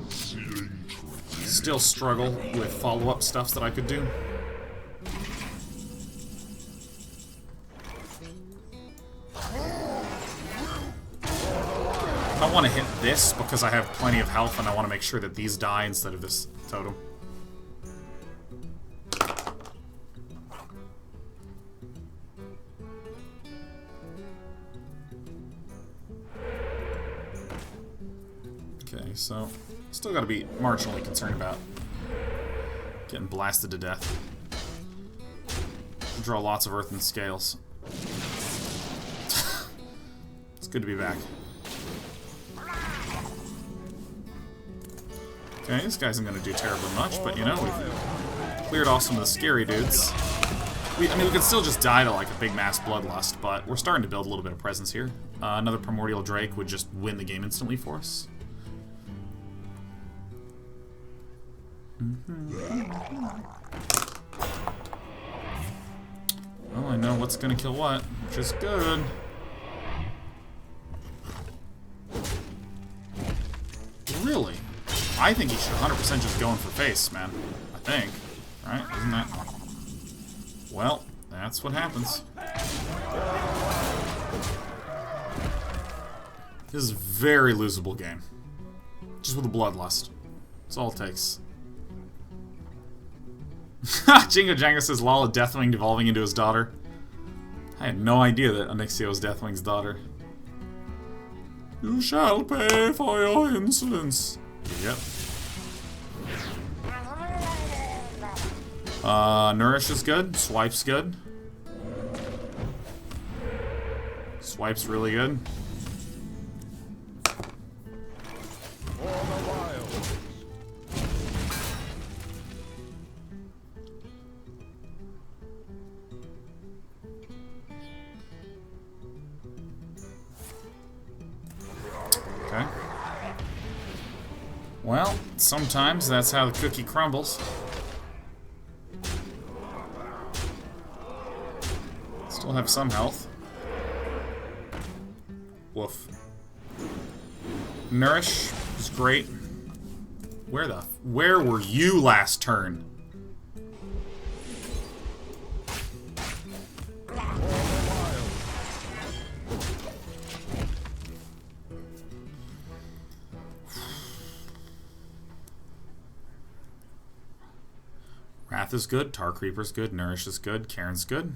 still struggle with follow-up stuffs that I could do. I want to hit this because I have plenty of health and I want to make sure that these die instead of this totem. Okay, so still got to be marginally concerned about getting blasted to death. Draw lots of earthen scales. It's good to be back. Okay, this guy isn't going to do terribly much, but you know, we've cleared off some of the scary dudes. I mean, we could still just die to like a big mass bloodlust, but we're starting to build a little bit of presence here. Another Primordial Drake would just win the game instantly for us. Well, I know what's going to kill what, which is good. Really? I think he should 100% just go in for face, man. I think. Right? Isn't that... Well, that's what happens. This is a very losable game. Just with a bloodlust. That's all it takes. Jingo Jango says, lol, a Deathwing devolving into his daughter. I had no idea that Onyxio was Deathwing's daughter. You shall pay for your insolence. Yep. Nourish is good. Swipe's good. Swipe's really good. Okay. Well, sometimes that's how the cookie crumbles. Still have some health. Woof. Nourish is great. Where were you last turn? Wrath is good, Tar Creeper's good, Nourish is good, Karen's good.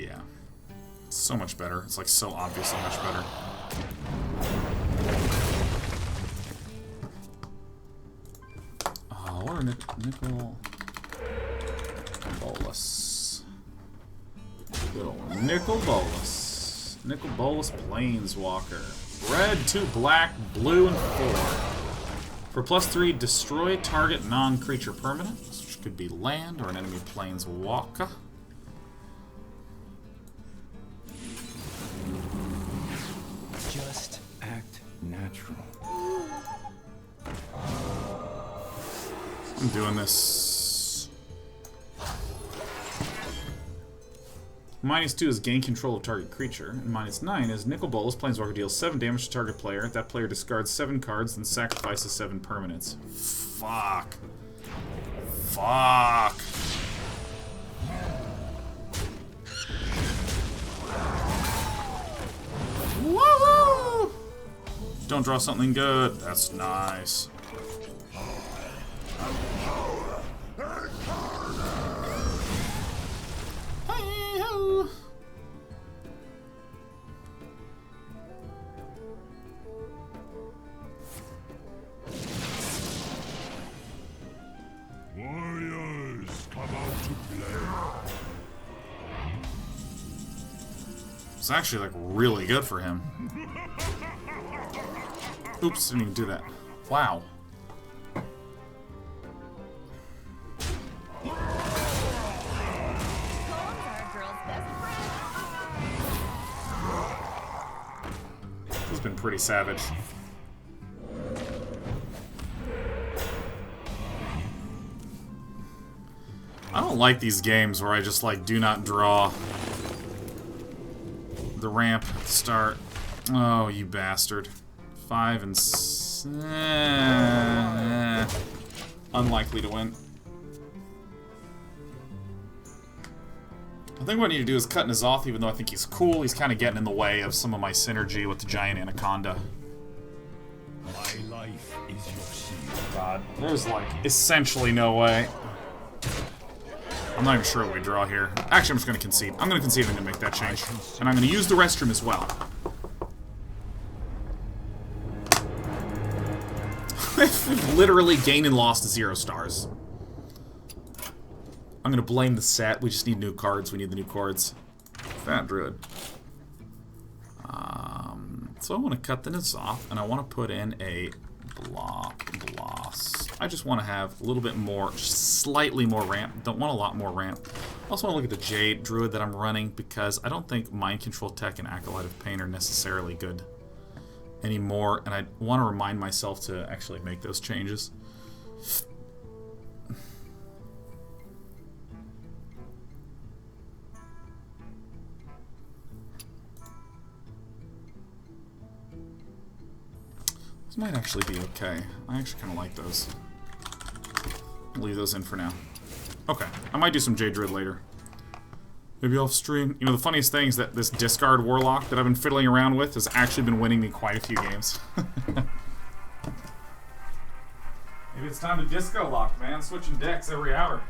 Yeah. It's so much better. It's like so obviously much better. What are nickel bolus? Good old nickel bolus. Nickel bolus planeswalker. Red, 2 black, blue, and 4. For +3, destroy target non-creature permanent, which could be land or an enemy planeswalker. Just act natural. I'm doing this. -2 is gain control of target creature, and -9 is Nicol Bolas Planeswalker deals 7 damage to target player. That player discards 7 cards and sacrifices 7 permanents. Fuck. Fuck. Woo! Don't draw something good. That's nice. Hey-ho. Warriors, come out to play. It's actually like really good for him. Oops, didn't even do that. Wow. This has been pretty savage. I don't like these games where I just like do not draw the ramp at the start. Oh, you bastard. 5 and unlikely to win. I think what I need to do is cut N'Zoth, even though I think he's cool. He's kind of getting in the way of some of my synergy with the giant anaconda. My life is your shield. God, there's like essentially no way. I'm not even sure what we draw here. Actually, I'm just going to concede. I'm going to concede and to make that change. And I'm going to use the restroom as well. We've literally gained and lost 0 stars. I'm going to blame the set. We just need new cards. We need the new cards. Fat Druid. So I want to cut the N'Zoth, and I want to put in a Bloss. I just want to have a little bit more, slightly more ramp. Don't want a lot more ramp. I also want to look at the Jade Druid that I'm running, because I don't think Mind Control Tech and Acolyte of Pain are necessarily good anymore, and I want to remind myself to actually make those changes. This might actually be okay. I actually kind of like those. I'll leave those in for now. Okay, I might do some Jade Druid later. Maybe off stream. You know, the funniest thing is that this discard Warlock that I've been fiddling around with has actually been winning me quite a few games. Maybe it's time to disco lock, man. Switching decks every hour.